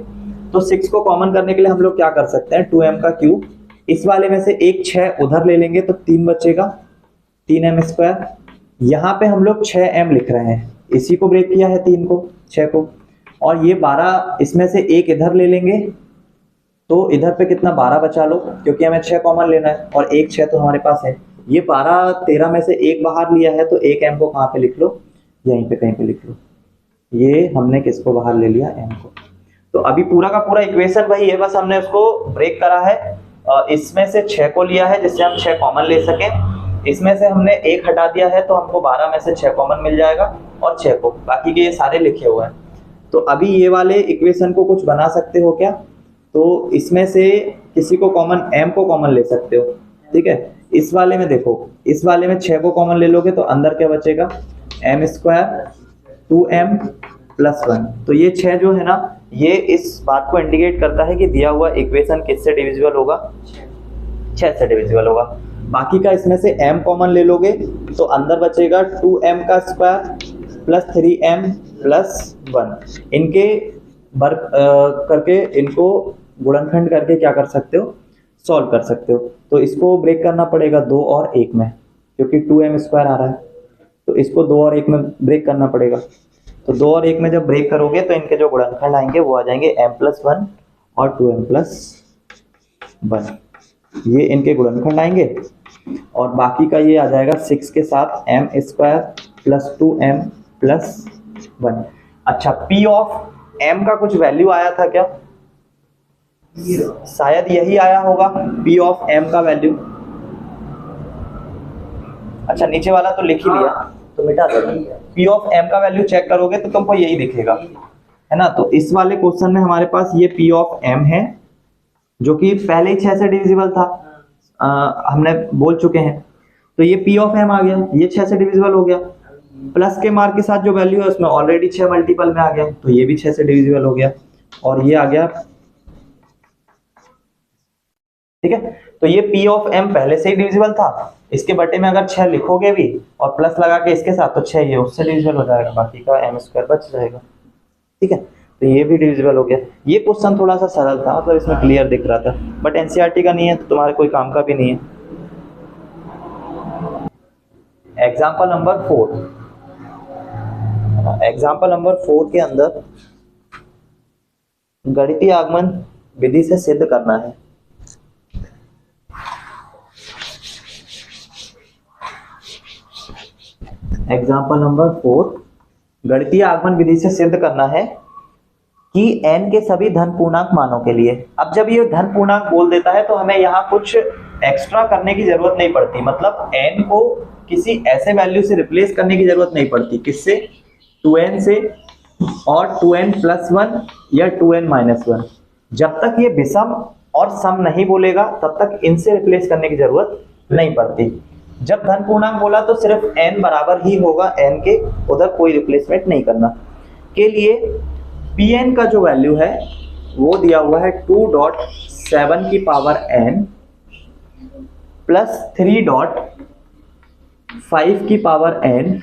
तो 6 को कॉमन करने के लिए हम लोग क्या कर सकते हैं, 2m का क्यूब, इस वाले में से एक 6 उधर ले लेंगे तो 3 बचेगा, 3m स्क्वायर। यहाँ पे हम लोग 6m लिख रहे हैं, इसी को ब्रेक किया है 3 को 6 को, और ये 12 इसमें से एक इधर ले लेंगे तो इधर पे कितना 12 बचा लो, क्योंकि हमें 6 कॉमन लेना है और एक 6 तो हमारे पास है। ये 12 13 में से एक बाहर लिया है तो एक m को कहाँ पे लिख लो, यहीं पे कहीं पे लिख लो। ये हमने किसको बाहर ले लिया, m को। तो अभी पूरा का पूरा इक्वेशन वही है, बस हमने उसको ब्रेक करा है। इसमें से 6 को लिया है जिससे हम 6 कॉमन ले सकें, इसमें से हमने एक हटा दिया है तो हमको 12 में से 6 कॉमन मिल जाएगा और 6 को, बाकी के ये सारे लिखे हुए हैं। तो अभी ये वाले इक्वेशन को कुछ बना सकते हो क्या, तो इसमें से किसी को कॉमन m को कॉमन ले सकते हो, ठीक है। इस वाले में देखो, इस वाले में 6 को कॉमन ले लोगे तो अंदर क्या बचेगा, m स्क्वायर 2m प्लस 1। तो ये 6 जो है ना, ये इस बात को इंडिकेट करता है कि दिया हुआ इक्वेशन किससे डिविजिबल होगा, 6 से डिविजिबल होगा। बाकी का इसमें से m कॉमन ले लोगे तो अंदर बचेगा 2m का स्क्वायर प्लस 3m प्लस 1। इनके करके इनको गुणनखंड करके क्या कर सकते हो, सॉल्व कर सकते हो। तो इसको ब्रेक करना पड़ेगा 2 और 1 में, क्योंकि 2m स्क्वायर आ रहा है, तो इसको 2 और 1 में ब्रेक करना पड़ेगा। तो 2 और 1 में जब ब्रेक करोगे तो इनके जो गुणनखंड आएंगे वो आ जाएंगे m प्लस 1 और 2m प्लस 1, ये इनके गुणनखंड आएंगे। और बाकी का ये आ जाएगा 6 के साथ m square plus 2m plus 1। अच्छा, p ऑफ m का कुछ वैल्यू आया था क्या, शायद यही आया होगा p ऑफ m का वैल्यू। अच्छा, नीचे वाला तो लिख ही लिया तो मिटा दो, p ऑफ m का वैल्यू चेक करोगे तो तुमको यही दिखेगा, है ना। तो इस वाले क्वेश्चन में हमारे पास ये p ऑफ m है जो कि पहले ही 6 से डिविजिबल था, हमने बोल चुके हैं। तो ये p ऑफ m आ गया, ये 6 से डिविजिबल हो गया, प्लस के मार्क के साथ जो वैल्यू है उसमें ऑलरेडी 6 मल्टीपल में आ गया तो ये भी 6 से डिविजिबल हो गया, और ये आ गया, ठीक है। तो ये p ऑफ m पहले से ही डिविजिबल था, इसके बटे में अगर 6 लिखोगे भी और प्लस लगा के इसके साथ तो 6 ये उससे डिविजिबल हो जाएगा, बाकी का m स्क्वायर बच जाएगा, ठीक है। तो ये भी डिविजिबल हो गया। ये क्वेश्चन थोड़ा सा सरल था, मतलब इसमें क्लियर दिख रहा था, बट एनसीईआरटी का नहीं है तो तुम्हारे कोई काम का भी नहीं है। एग्जाम्पल नंबर 4, एग्जाम्पल नंबर 4 के अंदर गणितीय आगमन विधि से सिद्ध करना है। एग्जाम्पल नंबर 4, गणितीय आगमन विधि से सिद्ध करना है कि n के सभी धन पूर्णांक मानों के लिए। अब जब ये धन पूर्णांक बोल देता है तो हमें यहाँ कुछ एक्स्ट्रा करने की जरूरत नहीं पड़ती, मतलब n को किसी ऐसे वैल्यू से रिप्लेस करने की जरूरत नहीं पड़ती, किससे, 2n से, और 2n प्लस 1 या 2n माइनस 1। जब तक ये विषम और सम नहीं बोलेगा तब तक इनसे रिप्लेस करने की जरूरत नहीं पड़ती। जब धन पूर्णांक बोला तो सिर्फ n बराबर ही होगा n के, उधर कोई रिप्लेसमेंट नहीं करना। के लिए Pn का जो वैल्यू है वो दिया हुआ है 2.7 की पावर n प्लस 3.5 की पावर n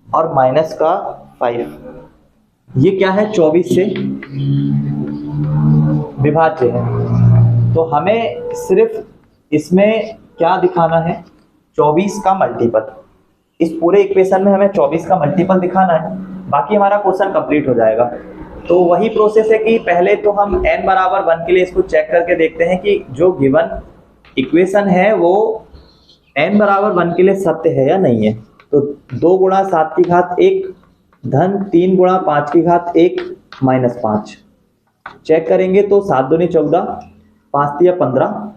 और माइनस का 5। ये क्या है, 24 से विभाज्य है। तो हमें सिर्फ इसमें क्या दिखाना है, 24 का मल्टीपल। इस पूरे इक्वेशन में हमें 24 का मल्टीपल दिखाना है, बाकी हमारा क्वेश्चन कंप्लीट हो जाएगा। तो वही प्रोसेस है कि पहले तो हम n बराबर 1 के लिए इसको चेक करके देखते हैं कि जो गिवन इक्वेशन है वो n बराबर 1 के लिए सत्य है या नहीं है। तो 2 गुणा 7 की घात 1 धन 3 गुणा 5 की घात 1 माइनस 5 चेक करेंगे तो 7 दूनी 14, 5 तिया 15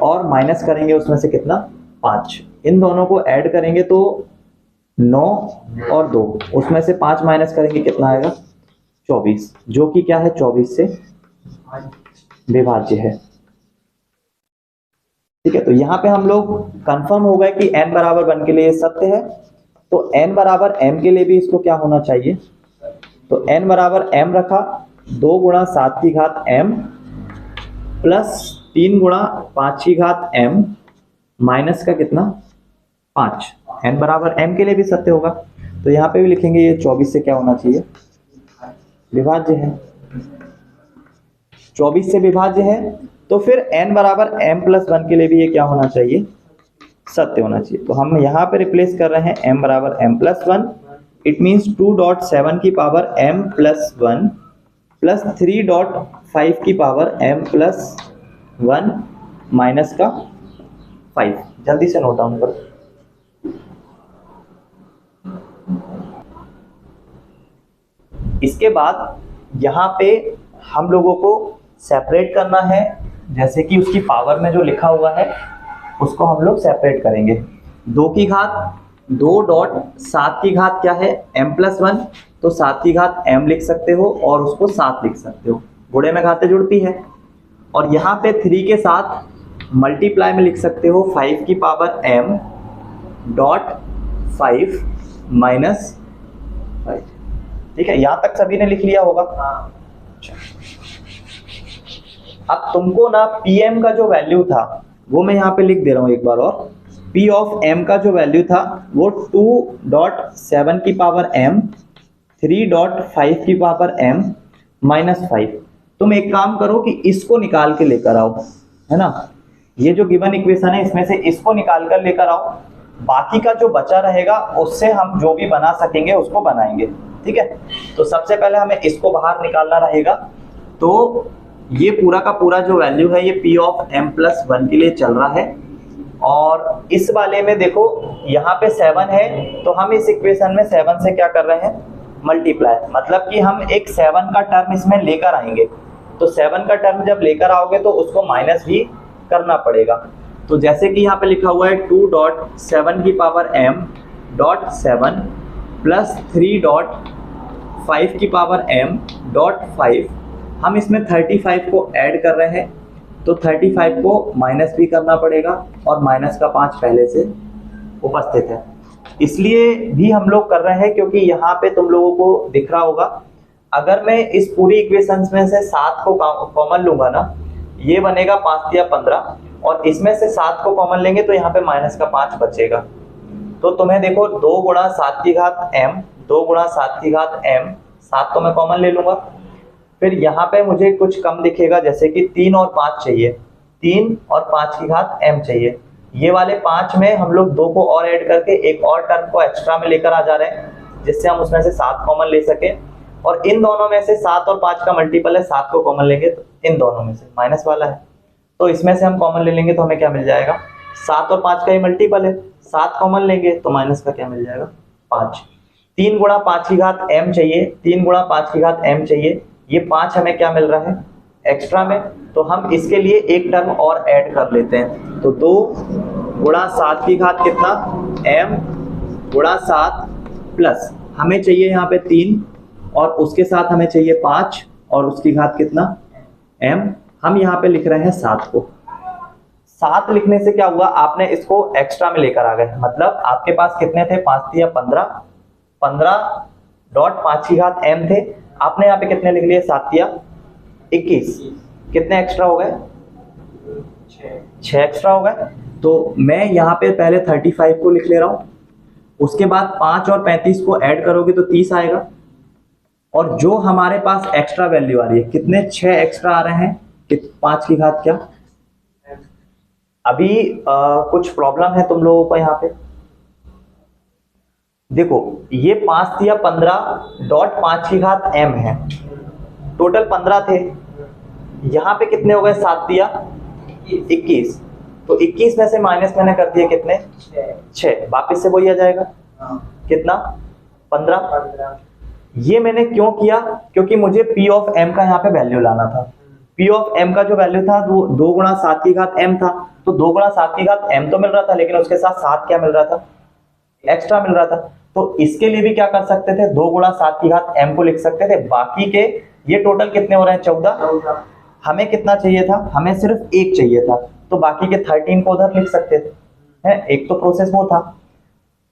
और माइनस करेंगे उसमें से कितना, 5। इन दोनों को ऐड करेंगे तो 9 और 2, उसमें से 5 माइनस करेंगे कितना आएगा, 24, जो कि क्या है 24 से विभाज्य है। ठीक है, तो यहाँ पे हम लोग कंफर्म हो गए कि n बराबर 1 के लिए ये सत्य है, तो n बराबर m के लिए भी इसको क्या होना चाहिए, तो n बराबर m रखा, 2 गुणा 7 की घात m प्लस 3 गुणा 5 की घात m माइनस का कितना 5, n बराबर m के लिए भी सत्य होगा, तो यहाँ पे भी लिखेंगे ये 24 से क्या होना चाहिए, विभाज्य है। 24 से विभाज्य है तो फिर n बराबर m प्लस 1 के लिए भी ये क्या होना चाहिए, सत्य होना चाहिए। तो हम यहाँ पे रिप्लेस कर रहे हैं m बराबर m प्लस 1, इट मीन्स 2.7 की पावर m प्लस 1 प्लस 3.5 की पावर m प्लस 1 माइनस का 5। जल्दी से नोट डाउन करो। इसके बाद यहाँ पे हम लोगों को सेपरेट करना है, जैसे कि उसकी पावर में जो लिखा हुआ है उसको हम लोग सेपरेट करेंगे। 2 की घात 2.7 की घात क्या है m प्लस 1, तो 7 की घात m लिख सकते हो और उसको 7 लिख सकते हो, गुणे में घातें जुड़ती है। और यहाँ पे 3 के साथ मल्टीप्लाई में लिख सकते हो 5 की पावर m डॉट 5 माइनस 5। ठीक है, यहाँ तक सभी ने लिख लिया होगा। अब तुमको ना pm का जो वैल्यू था वो मैं यहाँ पे लिख दे रहा हूँ एक बार और। p ऑफ m का जो वैल्यू था वो 2.7 की पावर m 3.5 की पावर m माइनस 5। तुम एक काम करो कि इसको निकाल के लेकर आओ, है ना, ये जो गिवन इक्वेशन है इसमें से इसको निकाल कर लेकर आओ, बाकी का जो बचा रहेगा उससे हम जो भी बना सकेंगे उसको बनाएंगे। ठीक है, तो सबसे पहले हमें इसको बाहर निकालना रहेगा। तो ये पूरा का पूरा जो वैल्यू है ये p ऑफ m प्लस 1 के लिए चल रहा है, और इस वाले में देखो यहाँ पे 7 है तो हम इस इक्वेशन में 7 से क्या कर रहे हैं, मल्टीप्लाई, मतलब कि हम एक 7 का टर्म इसमें लेकर आएंगे। तो 7 का टर्म जब लेकर आओगे तो उसको माइनस भी करना पड़ेगा। तो जैसे कि यहाँ पे लिखा हुआ है 2.7 की पावर m डॉट 7 प्लस 3.5 की पावर m डॉट 5, हम इसमें 35 को ऐड कर रहे हैं, तो 35 को माइनस भी करना पड़ेगा और माइनस का 5 पहले से उपस्थित है, इसलिए भी हम लोग कर रहे हैं क्योंकि यहाँ पे तुम लोगों को दिख रहा होगा, अगर मैं इस पूरी इक्वेशंस में से 7 को कॉमन लूंगा ना, ये बनेगा 5 या 15, और इसमें से 7 को कॉमन लेंगे तो यहाँ पे माइनस का 5 बचेगा। तो तुम्हें देखो 2 गुणा 7 की घात m, 2 गुणा 7 की घात m, 7 तो मैं कॉमन ले लूंगा। फिर यहाँ पे मुझे कुछ कम दिखेगा, जैसे कि 3 और 5 चाहिए, 3 और 5 की घात m चाहिए। ये वाले 5 में हम लोग 2 को और ऐड करके एक और टर्म को एक्स्ट्रा में लेकर आ जा रहे हैं, जिससे हम उसमें से 7 कॉमन ले सके। और इन दोनों में से 7 और 5 का मल्टीपल है, 7 को कॉमन लेंगे तो इन दोनों में से माइनस वाला है, तो इसमें से हम कॉमन ले लेंगे तो हमें क्या मिल जाएगा, 7 और 5 का ही मल्टीपल है, 7 कॉमन लेंगे तो माइनस का क्या मिल जाएगा, 5। 3 गुणा 5 की घात m चाहिए, 3 गुणा 5 की घात m चाहिए, ये 5 हमें क्या मिल रहा है एक्स्ट्रा में, तो हम इसके लिए एक टर्म और ऐड कर लेते हैं। तो 2 गुणा 7 की घात कितना m गुणा 7 प्लस हमें चाहिए यहाँ पे 3 और उसके साथ हमें चाहिए 5 और उसकी घात कितना m, हम यहाँ पे लिख रहे हैं 7 को। 7 लिखने से क्या हुआ, आपने इसको एक्स्ट्रा में लेकर आ गए, मतलब आपके पास कितने थे, 5 या 15, 15.5 की घात m थे, आपने यहाँ पे कितने लिख लिए, 7 या 21, कितने एक्स्ट्रा हो गए, 6 एक्स्ट्रा हो गए। तो मैं यहाँ पे पहले 35 को लिख ले रहा हूँ, उसके बाद 5 और 35 को ऐड करोगे तो 30 आएगा, और जो हमारे पास एक्स्ट्रा वैल्यू आ रही है, कितने 6 एक्स्ट्रा आ रहे हैं, 5 की घात क्या, अभी कुछ प्रॉब्लम है तुम लोगों को यहाँ पे देखो, ये 5 या 15.5 की घात m है, टोटल 15 थे, यहाँ पे कितने हो गए, 7 या 21, तो 21 में से माइनस मैंने कर दिया कितने, 6, वापिस से वही आ जाएगा कितना, 15। ये मैंने क्यों किया, क्योंकि मुझे p ऑफ m का यहाँ पे वैल्यू लाना था। p ऑफ m का जो वैल्यू था वो 2 गुणा 7 की घात m था, तो 2 गुणा 7 की घात m तो मिल रहा था, लेकिन उसके साथ 7 क्या मिल रहा था, एक्स्ट्रा मिल रहा था। तो इसके लिए भी क्या कर सकते थे, 2 गुणा 7 की घात m को लिख सकते थे। बाकी के ये टोटल कितने हो रहे हैं, 14। हमें कितना चाहिए था, हमें सिर्फ 1 चाहिए था, तो बाकी के 13 को उधर लिख सकते थे, है एक तो प्रोसेस वो था।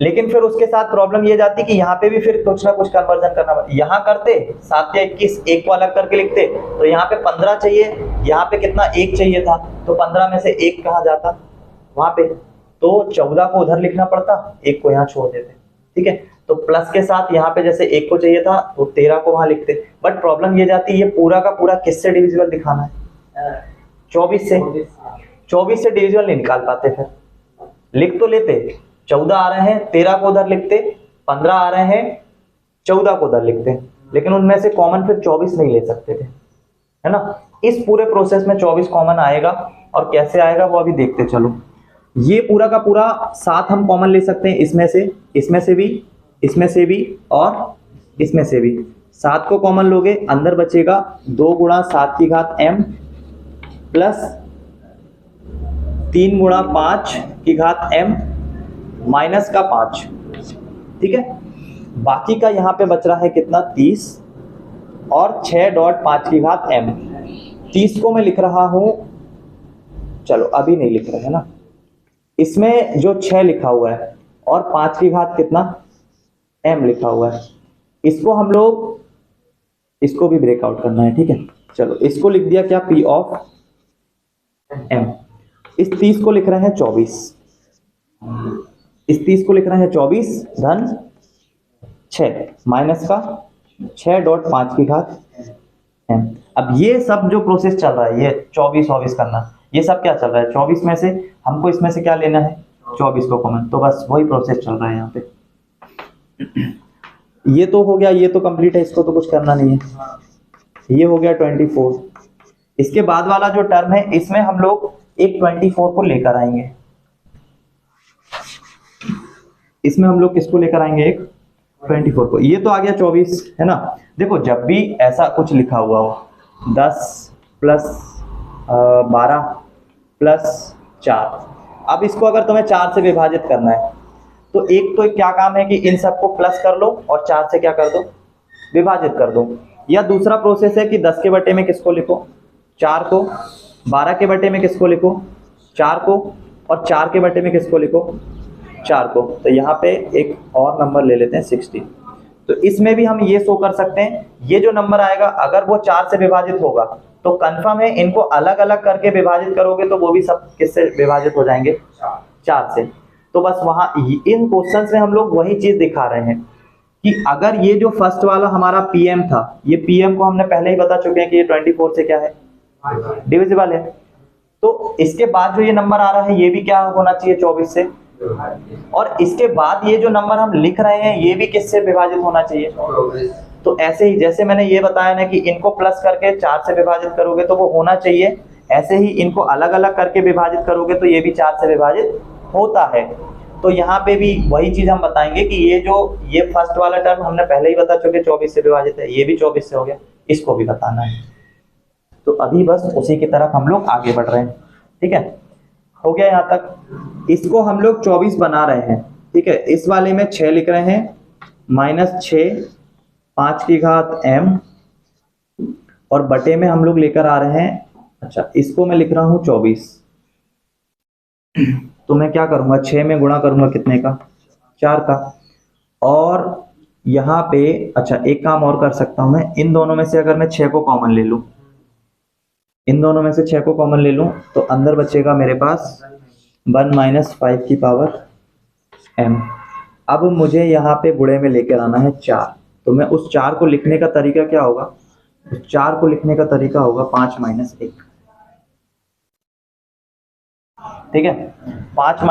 लेकिन फिर उसके साथ प्रॉब्लम ये जाती कि यहाँ पे भी फिर कुछ ना कुछ कन्वर्जन करना पड़ता। यहाँ करते 7 या 21, 1 को अलग करके लिखते, तो यहाँ पे 15 चाहिए, यहाँ पे कितना 1 चाहिए था, तो 15 में से 1 कहाँ जाता, वहां पे, तो 14 को उधर लिखना पड़ता, 1 को यहाँ छोड़ देते। ठीक है, तो प्लस के साथ यहाँ पे जैसे 1 को चाहिए था तो 13 को वहां लिखते। बट प्रॉब्लम ये जाती ये पूरा का पूरा किससे डिविजिबल दिखाना है, 24 से। 24 से डिविजिबल नहीं निकाल पाते, फिर लिख तो लेते, 14 आ रहे हैं 13 को उधर लिखते, 15 आ रहे हैं 14 को उधर लिखते, लेकिन उनमें से कॉमन फिर 24 नहीं ले सकते थे, है ना। इस पूरे प्रोसेस में 24 कॉमन आएगा, और कैसे आएगा वो अभी देखते चलो। ये पूरा का पूरा 7 हम कॉमन ले सकते हैं, इसमें से भी, इसमें से भी और इसमें से भी। 7 को कॉमन लोगे, अंदर बचेगा 2 गुणा 7 की घात m प्लस 3 गुणा 5 की घात m माइनस का 5। ठीक है, बाकी का यहाँ पे बच रहा है कितना, 30 और 6.5 की घात m। 30 को मैं लिख रहा हूं, चलो अभी नहीं लिख रहे हैं ना, इसमें जो 6 लिखा हुआ है और 5 की घात कितना m लिखा हुआ है, इसको हम लोग, इसको भी ब्रेकआउट करना है। ठीक है, चलो इसको लिख दिया क्या, p ऑफ m। इस 30 को लिख रहे हैं 24, इस 30 को लिख रहे हैं 24 धन 6 माइनस का 6.5 की घात m। अब ये सब जो प्रोसेस चल रहा है, ये 24 करना, ये सब क्या चल रहा है, 24 में से हमको इसमें से क्या लेना है, 24 को कॉमन, तो बस वही प्रोसेस चल रहा है यहाँ पे। ये तो हो गया, ये तो कंप्लीट है, इसको तो कुछ करना नहीं है। ये हो गया 24। इसके बाद वाला जो टर्म है, इसमें हम लोग एक 24 को लेकर आएंगे, इसमें हम लोग किसको लेकर आएंगे, एक 24 को। ये तो आ गया 24, है ना। देखो जब भी ऐसा कुछ लिखा हुआ हो, 10 प्लस 12 प्लस 4, अब इसको अगर तुम्हें 4 से विभाजित करना है, तो एक तो क्या काम है कि इन सबको प्लस कर लो और 4 से क्या कर दो, विभाजित कर दो। या दूसरा प्रोसेस है कि 10 के बटे में किसको लिखो, 4 को, 12 के बटे में किसको लिखो, 4 को, और 4 के बटे में किसको लिखो, 4 को। तो यहाँ पे एक और नंबर ले लेते हैं 60। तो इसमें भी हम ये शो कर सकते हैं, ये जो नंबर आएगा अगर वो 4 से विभाजित होगा तो कंफर्म है, इनको अलग अलग करके विभाजित करोगे तो वो भी सब किससे विभाजित हो जाएंगे, 4 से। तो बस वहां इन क्वेश्चंस में हम लोग वही चीज दिखा रहे हैं कि अगर ये जो फर्स्ट वाला हमारा पीएम था, ये पीएम को हमने पहले ही बता चुके हैं कि ये 24 से क्या है, डिविजिबल है। तो इसके बाद जो ये नंबर आ रहा है, ये भी क्या होना चाहिए, 24 से। और इसके बाद ये जो नंबर हम लिख रहे हैं, ये भी किससे विभाजित होना चाहिए। तो ऐसे ही जैसे मैंने ये बताया ना कि इनको प्लस करके 4 से विभाजित करोगे तो वो होना चाहिए, ऐसे ही इनको अलग अलग करके विभाजित करोगे तो ये भी 4 से विभाजित होता है। तो यहाँ पे भी वही चीज हम बताएंगे कि ये फर्स्ट वाला टर्म हमने पहले ही बता चुके 24 से विभाजित है, ये भी 24 से हो गया, इसको भी बताना है। तो अभी बस उसी की तरफ हम लोग आगे बढ़ रहे हैं। ठीक है, हो गया यहाँ तक। इसको हम लोग 24 बना रहे हैं। ठीक है, इस वाले में 6 लिख रहे हैं, -6 5 की घात m, और बटे में हम लोग लेकर आ रहे हैं, अच्छा इसको मैं लिख रहा हूं 24। तो मैं क्या करूंगा, 6 में गुणा करूंगा कितने का, 4 का। और यहाँ पे अच्छा एक काम और कर सकता हूं मैं, इन दोनों में से अगर मैं 6 को कॉमन ले लूं, इन दोनों में से 6 को कॉमन ले लूं, तो अंदर बचेगा मेरे पास 1 - 5 की पावर m। अब मुझे यहाँ पे गुणे में लेकर आना है 4, तो मैं उस 4 को लिखने का तरीका क्या होगा, उस 4 को लिखने का तरीका होगा 5 - 1। ठीक है, 5 -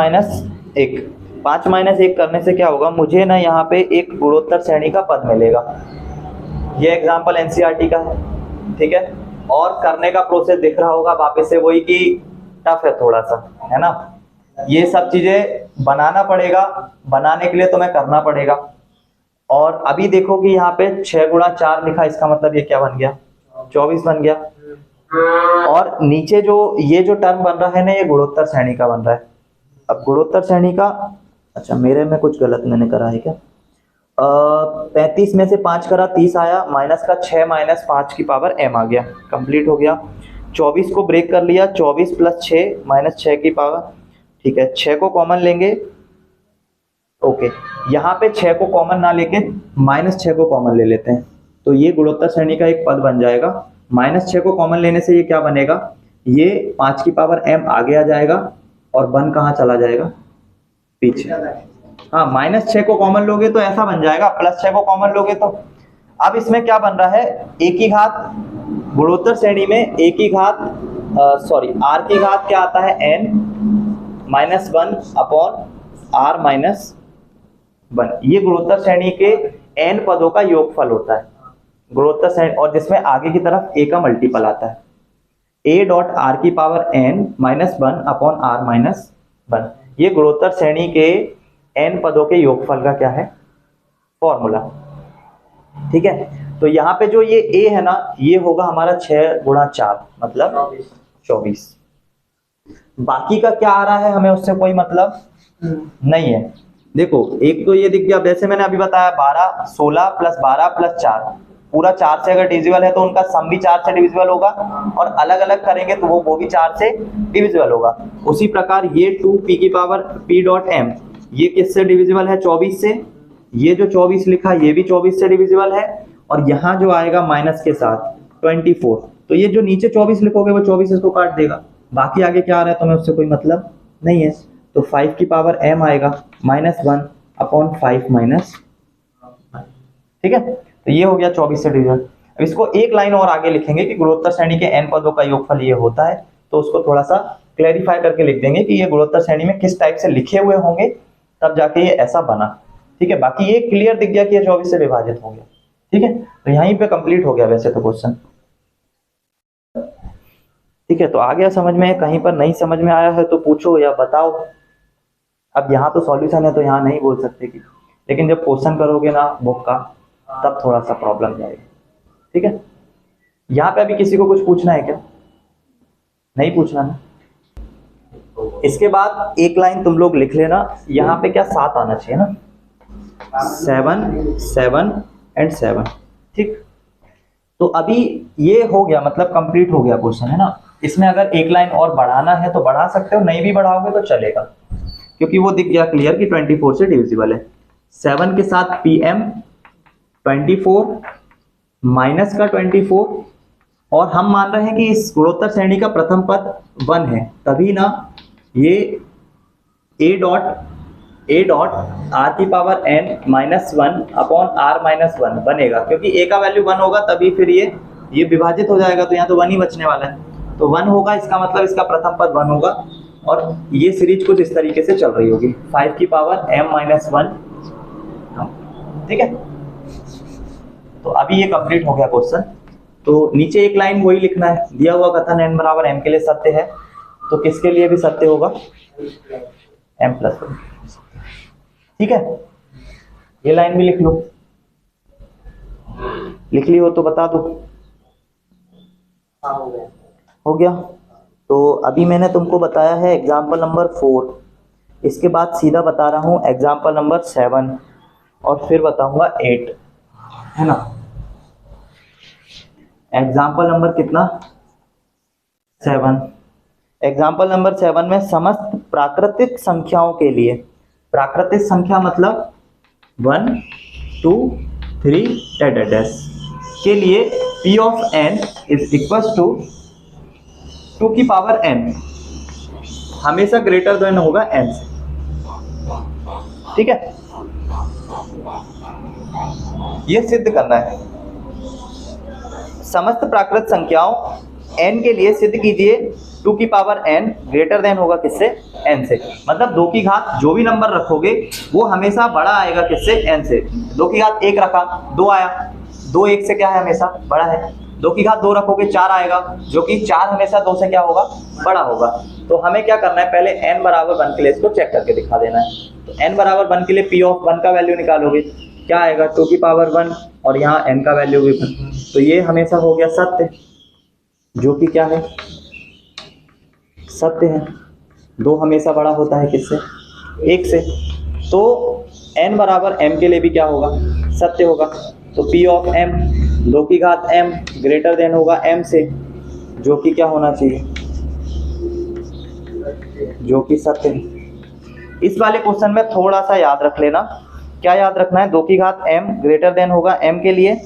1, 5 - 1 करने से क्या होगा, मुझे ना यहाँ पे एक गुणोत्तर श्रेणी का पद मिलेगा। ये एग्जाम्पल एनसीईआरटी का है। ठीक है, और करने का प्रोसेस दिख रहा होगा वापस से वही कि टफ है थोड़ा सा, है ना। ये सब चीजें बनाना पड़ेगा, बनाने के लिए तुम्हें करना पड़ेगा। और अभी देखो कि यहाँ पे 6 × 4 लिखा, इसका मतलब ये क्या बन गया, 24 बन गया। और नीचे जो ये जो टर्म बन रहा है ना, ये गुणोत्तर श्रेणी का बन रहा है। अब गुणोत्तर श्रेणी का, अच्छा मेरे में कुछ गलत मैंने करा है क्या, 35 में से 5 करा 30 आया, माइनस का 6 माइनस 5 की पावर m आ गया, कंप्लीट हो गया। 24 को ब्रेक कर लिया, 24 प्लस 6 माइनस 6 की पावर, ठीक है 6 को कॉमन लेंगे, ओके यहाँ पे 6 को कॉमन ना लेके माइनस 6 को कॉमन ले लेते हैं, तो ये गुणोत्तर श्रेणी का एक पद बन जाएगा। माइनस 6 को कॉमन लेने से ये क्या बनेगा, ये 5 की पावर m आगे आ जाएगा और 1 कहाँ चला जाएगा, पीछे। हाँ माइनस 6 को कॉमन लोगे तो ऐसा बन जाएगा, प्लस 6 को कॉमन लोगे तो। अब इसमें क्या बन रहा है, एक ही घात, गुणोत्तर श्रेणी में एक ही घात r की घात क्या आता है, n minus 1 upon r minus 1, ये गुणोत्तर श्रेणी के n पदों का योगफल होता है गुणोत्तर श्रेणी, और जिसमें आगे की तरफ a का मल्टीपल आता है, a डॉट r की power n minus 1 upon r minus 1, ये गुणोत्तर श्रेणी के n पदों के योगफल का क्या है, फॉर्मूला। ठीक है, तो यहाँ पे जो ये a है ना, ये होगा हमारा 6 गुणा 4 मतलब 24। बाकी का क्या आ रहा है हमें उससे कोई मतलब नहीं है। देखो एक तो ये दिख गया, वैसे मैंने अभी बताया 12 16 प्लस 12 प्लस 4, पूरा 4 से अगर डिविजिबल है तो उनका सम भी 4 से डिविजिबल होगा, और अलग अलग करेंगे तो वो भी 4 से डिविजिबल होगा। उसी प्रकार ये 2p की पावर p डॉट m, ये किससे डिविजिबल है, 24 से। ये जो 24 लिखा ये भी 24 से डिविजिबल है, और यहाँ जो आएगा माइनस के साथ 24, तो ये जो नीचे 24 लिखोगे वो 24 इसको काट देगा। बाकी आगे क्या आ रहा है तो हमें उससे कोई मतलब नहीं है, तो 5 की पावर m आएगा माइनस 1 अपॉन 5 माइनस, ठीक है, तो ये हो गया 24 से डिविजन। अब इसको एक लाइन और आगे लिखेंगे कि गुणोत्तर श्रेणी के n पदों का योगफल ये होता है, तो उसको थोड़ा सा क्लैरिफाई करके लिख देंगे कि ये गुणोत्तर श्रेणी में किस टाइप से लिखे हुए होंगे, तब जाके ये ऐसा बना। ठीक है, बाकी ये क्लियर दिख गया कि ये 24 से विभाजित हो गया। ठीक है, तो यहीं पे कंप्लीट हो गया वैसे तो क्वेश्चन। ठीक है, तो आ गया समझ में, कहीं पर नहीं समझ में आया है तो पूछो या बताओ। अब यहाँ तो सॉल्यूशन है तो यहाँ नहीं बोल सकते कि, लेकिन जब क्वेश्चन करोगे ना बुक का तब थोड़ा सा प्रॉब्लम जाएगी। ठीक है, यहाँ पे अभी किसी को कुछ पूछना है क्या, नहीं पूछना है। इसके बाद एक लाइन तुम लोग लिख लेना, यहाँ पे क्या 7 आना चाहिए ना, 7 7 एंड 7। ठीक, तो अभी ये हो गया, मतलब कंप्लीट हो गया क्वेश्चन है ना। इसमें अगर एक लाइन और बढ़ाना है तो बढ़ा सकते हो, नहीं भी बढ़ाओगे तो चलेगा, क्योंकि वो दिख गया क्लियर कि 24 से डिविजिबल है। 7 के साथ pm 24 माइनस का 24, और हम मान रहे हैं कि इस गुणोत्तर श्रेणी का प्रथम पद 1 है, तभी ना ये a डॉट r की power n minus 1 upon r minus 1 बनेगा, क्योंकि a का वैल्यू 1 होगा तभी फिर ये विभाजित हो जाएगा, तो यहाँ तो 1 ही बचने वाला है, तो 1 होगा, इसका मतलब इसका प्रथम पद 1 होगा। और ये सीरीज कुछ इस तरीके से चल रही होगी, 5 की पावर m माइनस 1। ठीक है, तो अभी ये कंप्लीट हो गया क्वेश्चन। तो नीचे एक लाइन वही लिखना है, दिया हुआ कथन n बराबर m के लिए सत्य है, तो किसके लिए भी सत्य होगा, m प्लस 1। ठीक है, ये लाइन भी लिख लो, लिख ली हो तो बता दो। हो गया। तो अभी मैंने तुमको बताया है एग्जाम्पल नंबर 4, इसके बाद सीधा बता रहा हूँ एग्जाम्पल नंबर 7 और फिर बताऊंगा 8, है ना। एग्जाम्पल नंबर कितना, 7। एग्जाम्पल नंबर 7 में समस्त प्राकृतिक संख्याओं के लिए, प्राकृतिक संख्या मतलब 1 2 3 डैश के लिए p of n is equal to 2 की पावर n हमेशा ग्रेटर देन होगा n से। ठीक है, ये सिद्ध करना है। समस्त प्राकृत संख्याओं n के लिए सिद्ध कीजिए 2 की पावर n ग्रेटर देन होगा किससे, n से। मतलब 2 की घात जो भी नंबर रखोगे वो हमेशा बड़ा आएगा किससे, n से। 2 की घात 1 रखा 2 आया, 2 1 से क्या है, हमेशा बड़ा है। 2 की घात 2 रखोगे 4 आएगा, जो कि 4 हमेशा 2 से क्या होगा, बड़ा होगा। तो हमें क्या करना है, पहले n बराबर 1 के लिए इसको चेक करके दिखा देना है। तो n बराबर 1 के लिए p ऑफ 1 का वैल्यू निकालोगे, क्या आएगा 2 की पावर 1, और यहाँ n का वैल्यू भी 1, तो ये हमेशा हो गया सत्य, जो कि क्या है, सत्य है। 2 हमेशा बड़ा होता है किससे, 1 से। तो n बराबर m के लिए भी क्या होगा, सत्य होगा। तो p ऑफ m 2 की घात m ग्रेटर देन होगा m से, जो कि क्या होना चाहिए, जो कि सत्य है। इस वाले क्वेश्चन में थोड़ा सा याद रख लेना, क्या याद रखना है, 2 की घात m ग्रेटर देन होगा m के लिए,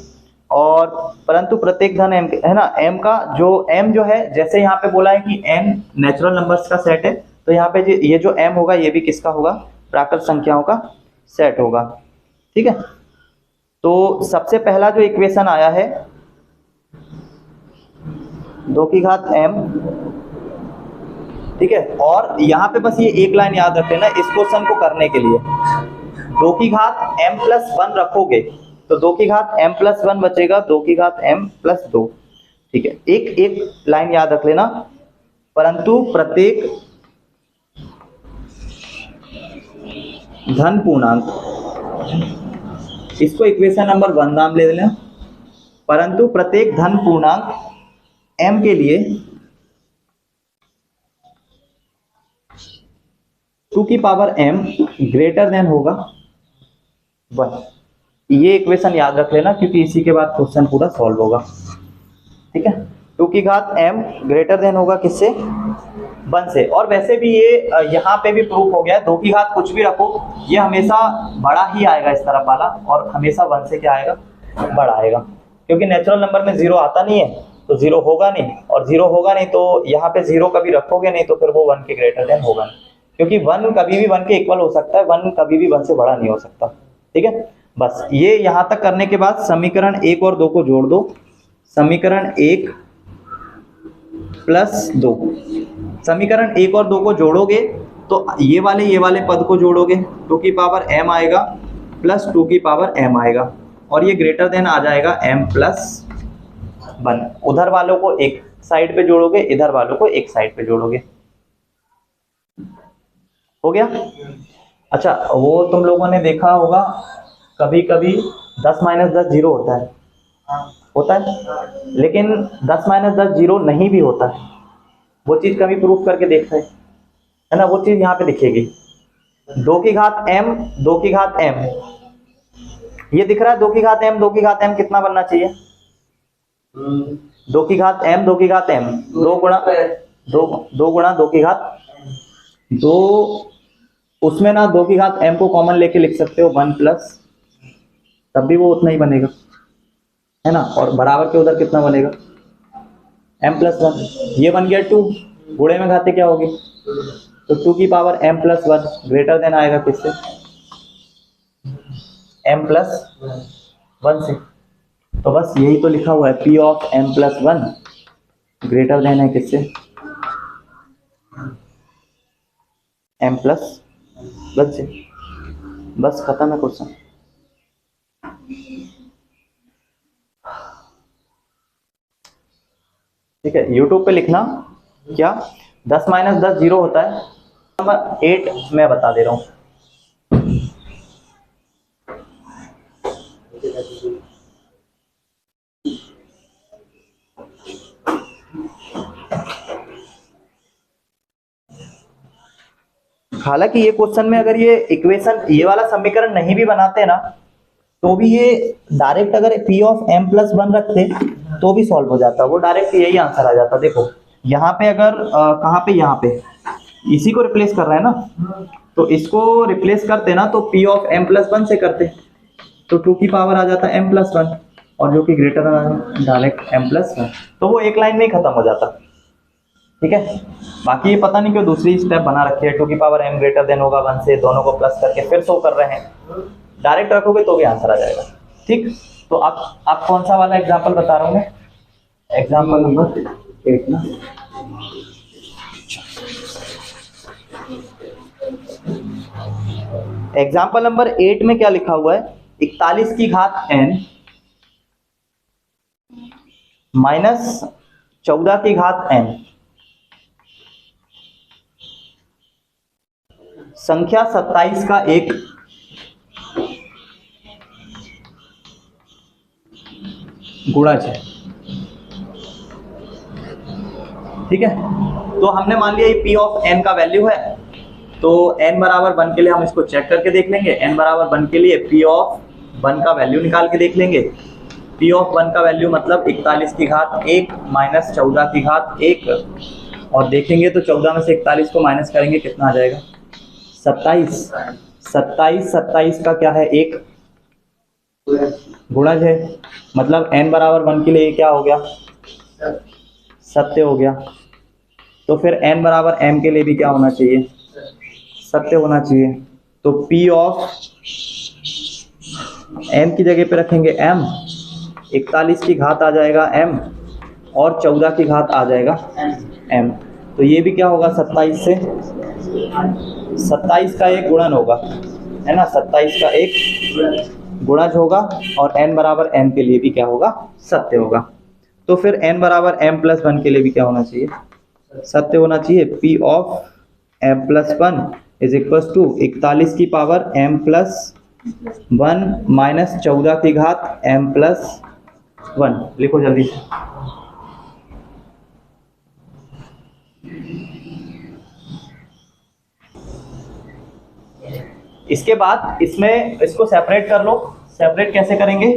और परंतु प्रत्येक धन m है ना, m का जो m जो है, जैसे यहाँ पे बोला है कि n नेचुरल नंबर्स का सेट है, तो यहाँ पे ये जो m होगा ये भी किसका होगा, प्राकृत संख्याओं का सेट होगा। ठीक है, तो सबसे पहला जो इक्वेशन आया है 2 की घात m, ठीक है, और यहाँ पे बस ये एक लाइन याद रख लेना इस क्वेश्चन को करने के लिए, 2 की घात m प्लस 1 रखोगे तो 2 की घात m प्लस 1 बचेगा, 2 की घात m प्लस 2। ठीक है, एक एक लाइन याद रख लेना, परंतु प्रत्येक धन पूर्णांक, इसको इक्वेशन नंबर 1 नाम ले लेना, परंतु प्रत्येक धन पूर्णांक m के लिए 2 की पावर m ग्रेटर देन होगा 1। ये इक्वेशन याद रख लेना, क्योंकि इसी के बाद क्वेश्चन पूरा सॉल्व होगा। ठीक है, 2 की घात m ग्रेटर देन होगा किससे, 1 से। और वैसे भी ये यहाँ पे भी प्रूफ हो गया है, 2 की घात कुछ भी रखो ये हमेशा बड़ा ही आएगा इस तरफ वाला, और हमेशा 1 से क्या आएगा, बड़ा आएगा, क्योंकि नेचुरल नंबर में 0 आता नहीं है, तो 0 होगा नहीं, और 0 होगा नहीं तो यहाँ पे 0 कभी रखोगे नहीं तो फिर वो 1 के ग्रेटर देन होगा नहीं, क्योंकि 1 कभी भी 1 के इक्वल हो सकता है, 1 कभी भी 1 से बड़ा नहीं हो सकता। ठीक है, बस ये यहाँ तक करने के बाद समीकरण 1 और 2 को जोड़ दो, समीकरण 1 प्लस 2, समीकरण 1 और 2 को जोड़ोगे तो ये वाले पद को जोड़ोगे, 2 की पावर m आएगा प्लस 2 की पावर m आएगा, और ये ग्रेटर देन आ जाएगा m प्लस 1। उधर वालों को एक साइड पे जोड़ोगे, इधर वालों को एक साइड पे जोड़ोगे, हो गया। अच्छा, वो तुम लोगों ने देखा होगा कभी कभी 10 माइनस 10 जीरो होता है, लेकिन 10 माइनस 10 जीरो नहीं भी होता है, वो चीज कभी प्रूफ करके देखते हैं, है ना, वो चीज यहाँ पे दिखेगी। 2 की घात m, 2 की घात m, ये दिख रहा है 2 की घात m, 2 की घात m कितना बनना चाहिए, 2 की घात m, 2 की घात m, 2 गुणा 2 की घात 2, उसमें ना 2 की घात m को कॉमन लेके लिख सकते हो 1 प्लस, तब भी वो उतना ही बनेगा, है ना, और बराबर के उधर कितना बनेगा, m प्लस 1, ये बन गया 2, गुणे में घाते क्या होगी, तो 2 की power m plus 1 greater than आएगा किससे, m प्लस 1 से। तो बस यही तो लिखा हुआ है, p of m plus 1 greater than है किससे, m प्लस 1 से। बस खत्म है क्वेश्चन। ठीक है, YouTube पे लिखना क्या 10 माइनस 10 जीरो होता है, नंबर 8 मैं बता दे रहा हूँ। हालांकि ये क्वेश्चन में अगर ये इक्वेशन, ये वाला समीकरण नहीं भी बनाते ना, तो भी ये डायरेक्ट अगर p ऑफ m प्लस 1 रखते तो भी सॉल्व हो जाता, वो डायरेक्ट यही आंसर आ जाता। देखो यहाँ पे अगर कहाँ पे, यहाँ पे इसी को रिप्लेस कर रहा है ना, तो इसको रिप्लेस करते ना तो p ऑफ m प्लस 1 से करते, तो 2 की पावर आ जाता m प्लस 1, और जो कि ग्रेटर डायरेक्ट m प्लस 1, तो वो एक लाइन में ही खत्म हो जाता। ठीक है, बाकी ये पता नहीं क्यों दूसरी स्टेप बना रखी है, 2 की पावर m ग्रेटर देन होगा 1 से, दोनों को प्लस करके फिर शो कर रहे हैं, डायरेक्ट रखोगे तो भी आंसर आ जाएगा। ठीक, तो आप कौन सा वाला एग्जांपल बता रहा हूँ मैं, एग्जांपल नंबर 8 ना, एग्जांपल नंबर 8 में क्या लिखा हुआ है, 41 की घात n माइनस 14 की घात n संख्या 27 का एक गुणज है। ठीक है, तो हमने मान लिया ये p ऑफ n का वैल्यू है, तो n बराबर 1 के लिए हम इसको चेक करके देख लेंगे। n बराबर 1 के लिए p ऑफ 1 का वैल्यू निकाल के देख लेंगे। p ऑफ 1 का वैल्यू मतलब 41 की घात 1 माइनस 14 की घात 1, और देखेंगे तो 14 में से 41 को माइनस करेंगे कितना आ जाएगा 27। 27 का क्या है, एक गुणज है, मतलब n बराबर 1 के लिए क्या हो गया, सत्य हो गया। तो फिर n बराबर m के लिए भी क्या होना चाहिए, सत्य होना चाहिए। तो p ऑफ m की जगह पे रखेंगे m, 41 की घात आ जाएगा m और 14 की घात आ जाएगा m। तो ये भी क्या होगा 27 से, 27 का एक गुणन होगा, है ना, 27 का एक गुणज होगा और n बराबर m के लिए भी क्या होगा, सत्य होगा। तो फिर n बराबर m प्लस 1 के लिए भी क्या होना चाहिए, सत्य होना चाहिए। p of m plus 1 is equal to 41 की पावर m प्लस 1 माइनस 14 की घात m प्लस 1। लिखो जल्दी से। इसके बाद इसमें इसको सेपरेट कर लो। सेपरेट कैसे करेंगे,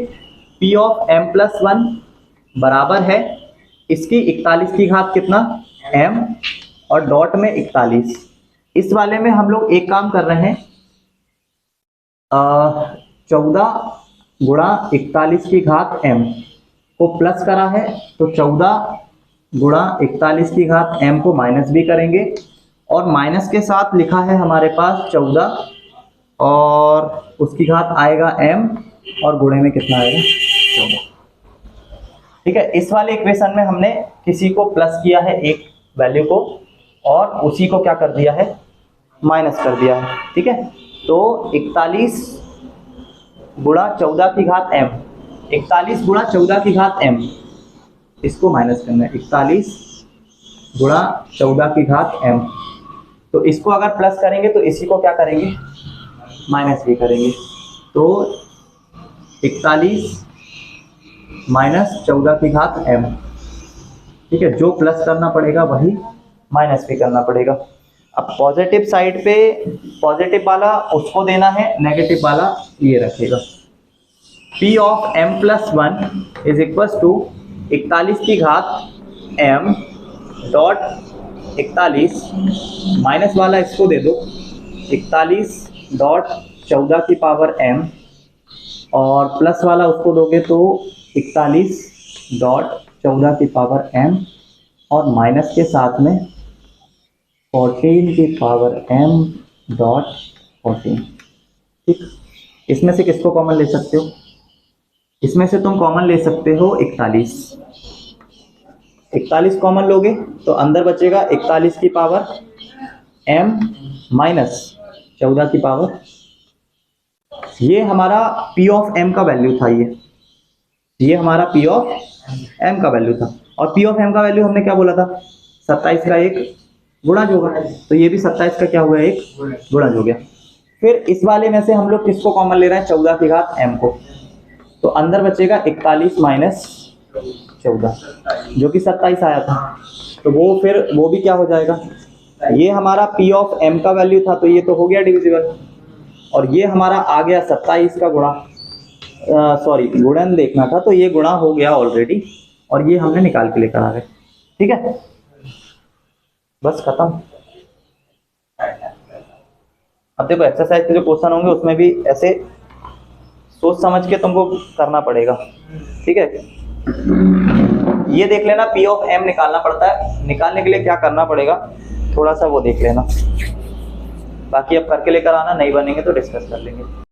p ऑफ m प्लस 1 बराबर है इसकी 41 की घात कितना m और डॉट में 41। इस वाले में हम लोग एक काम कर रहे हैं, 14 गुणा 41 की घात m को प्लस करा है, तो 14 गुणा 41 की घात m को माइनस भी करेंगे, और माइनस के साथ लिखा है हमारे पास 14 और उसकी घात आएगा m और गुणे में कितना आएगा 14। ठीक है, इस वाले इक्वेशन में हमने किसी को प्लस किया है एक वैल्यू को और उसी को क्या कर दिया है, माइनस कर दिया है। ठीक है, तो 41 गुणा 14 की घात m, 41 गुणा 14 की घात m, इसको माइनस करना है, 41 गुणा 14 की घात m। तो इसको अगर प्लस करेंगे तो इसी को क्या करेंगे, माइनस भी करेंगे। तो 41 माइनस 14 की घात m। ठीक है, जो प्लस करना पड़ेगा वही माइनस भी करना पड़ेगा। अब पॉजिटिव साइड पे पॉजिटिव वाला उसको देना है, नेगेटिव वाला ये रखेगा। p of m plus 1 is equal to 41 की घात m डॉट 41 माइनस वाला इसको दे दो 41 डॉट 14 की पावर m, और प्लस वाला उसको दोगे तो 41 डॉट 14 की पावर m और माइनस के साथ में 14 की पावर m डॉट 14। ठीक, इसमें से किसको कॉमन ले सकते हो, इसमें से तुम कॉमन ले सकते हो 41। 41 कॉमन लोगे तो अंदर बचेगा 41 की पावर m माइनस 14 की पावर। ये हमारा p ऑफ m का वैल्यू था, ये हमारा p ऑफ m का वैल्यू था, और p ऑफ m का वैल्यू हमने क्या बोला था, 27 का एक गुणज होगा, तो ये भी 27 का क्या हुआ, एक गुणज हो गया। फिर इस वाले में से हम लोग किसको कॉमन ले रहे हैं, 14 की घात m को, तो अंदर बचेगा 41 माइनस 14 जो कि 27 आया था, तो वो फिर वो भी क्या हो जाएगा, ये हमारा p ऑफ m का वैल्यू था तो ये तो हो गया डिविजिबल, और ये हमारा आ गया 27 का गुणा, सॉरी गुणन देखना था, तो ये गुणा हो गया ऑलरेडी और ये हमने निकाल के लेकर आ गए। ठीक है, बस खत्म। अब देखो एक्सरसाइज के जो क्वेश्चन होंगे उसमें भी ऐसे सोच समझ के तुमको करना पड़ेगा। ठीक है, ये देख लेना p ऑफ m निकालना पड़ता है, निकालने के लिए क्या करना पड़ेगा थोड़ा सा वो देख लेना, बाकी अब करके लेकर आना, नहीं बनेंगे तो डिस्कस कर लेंगे।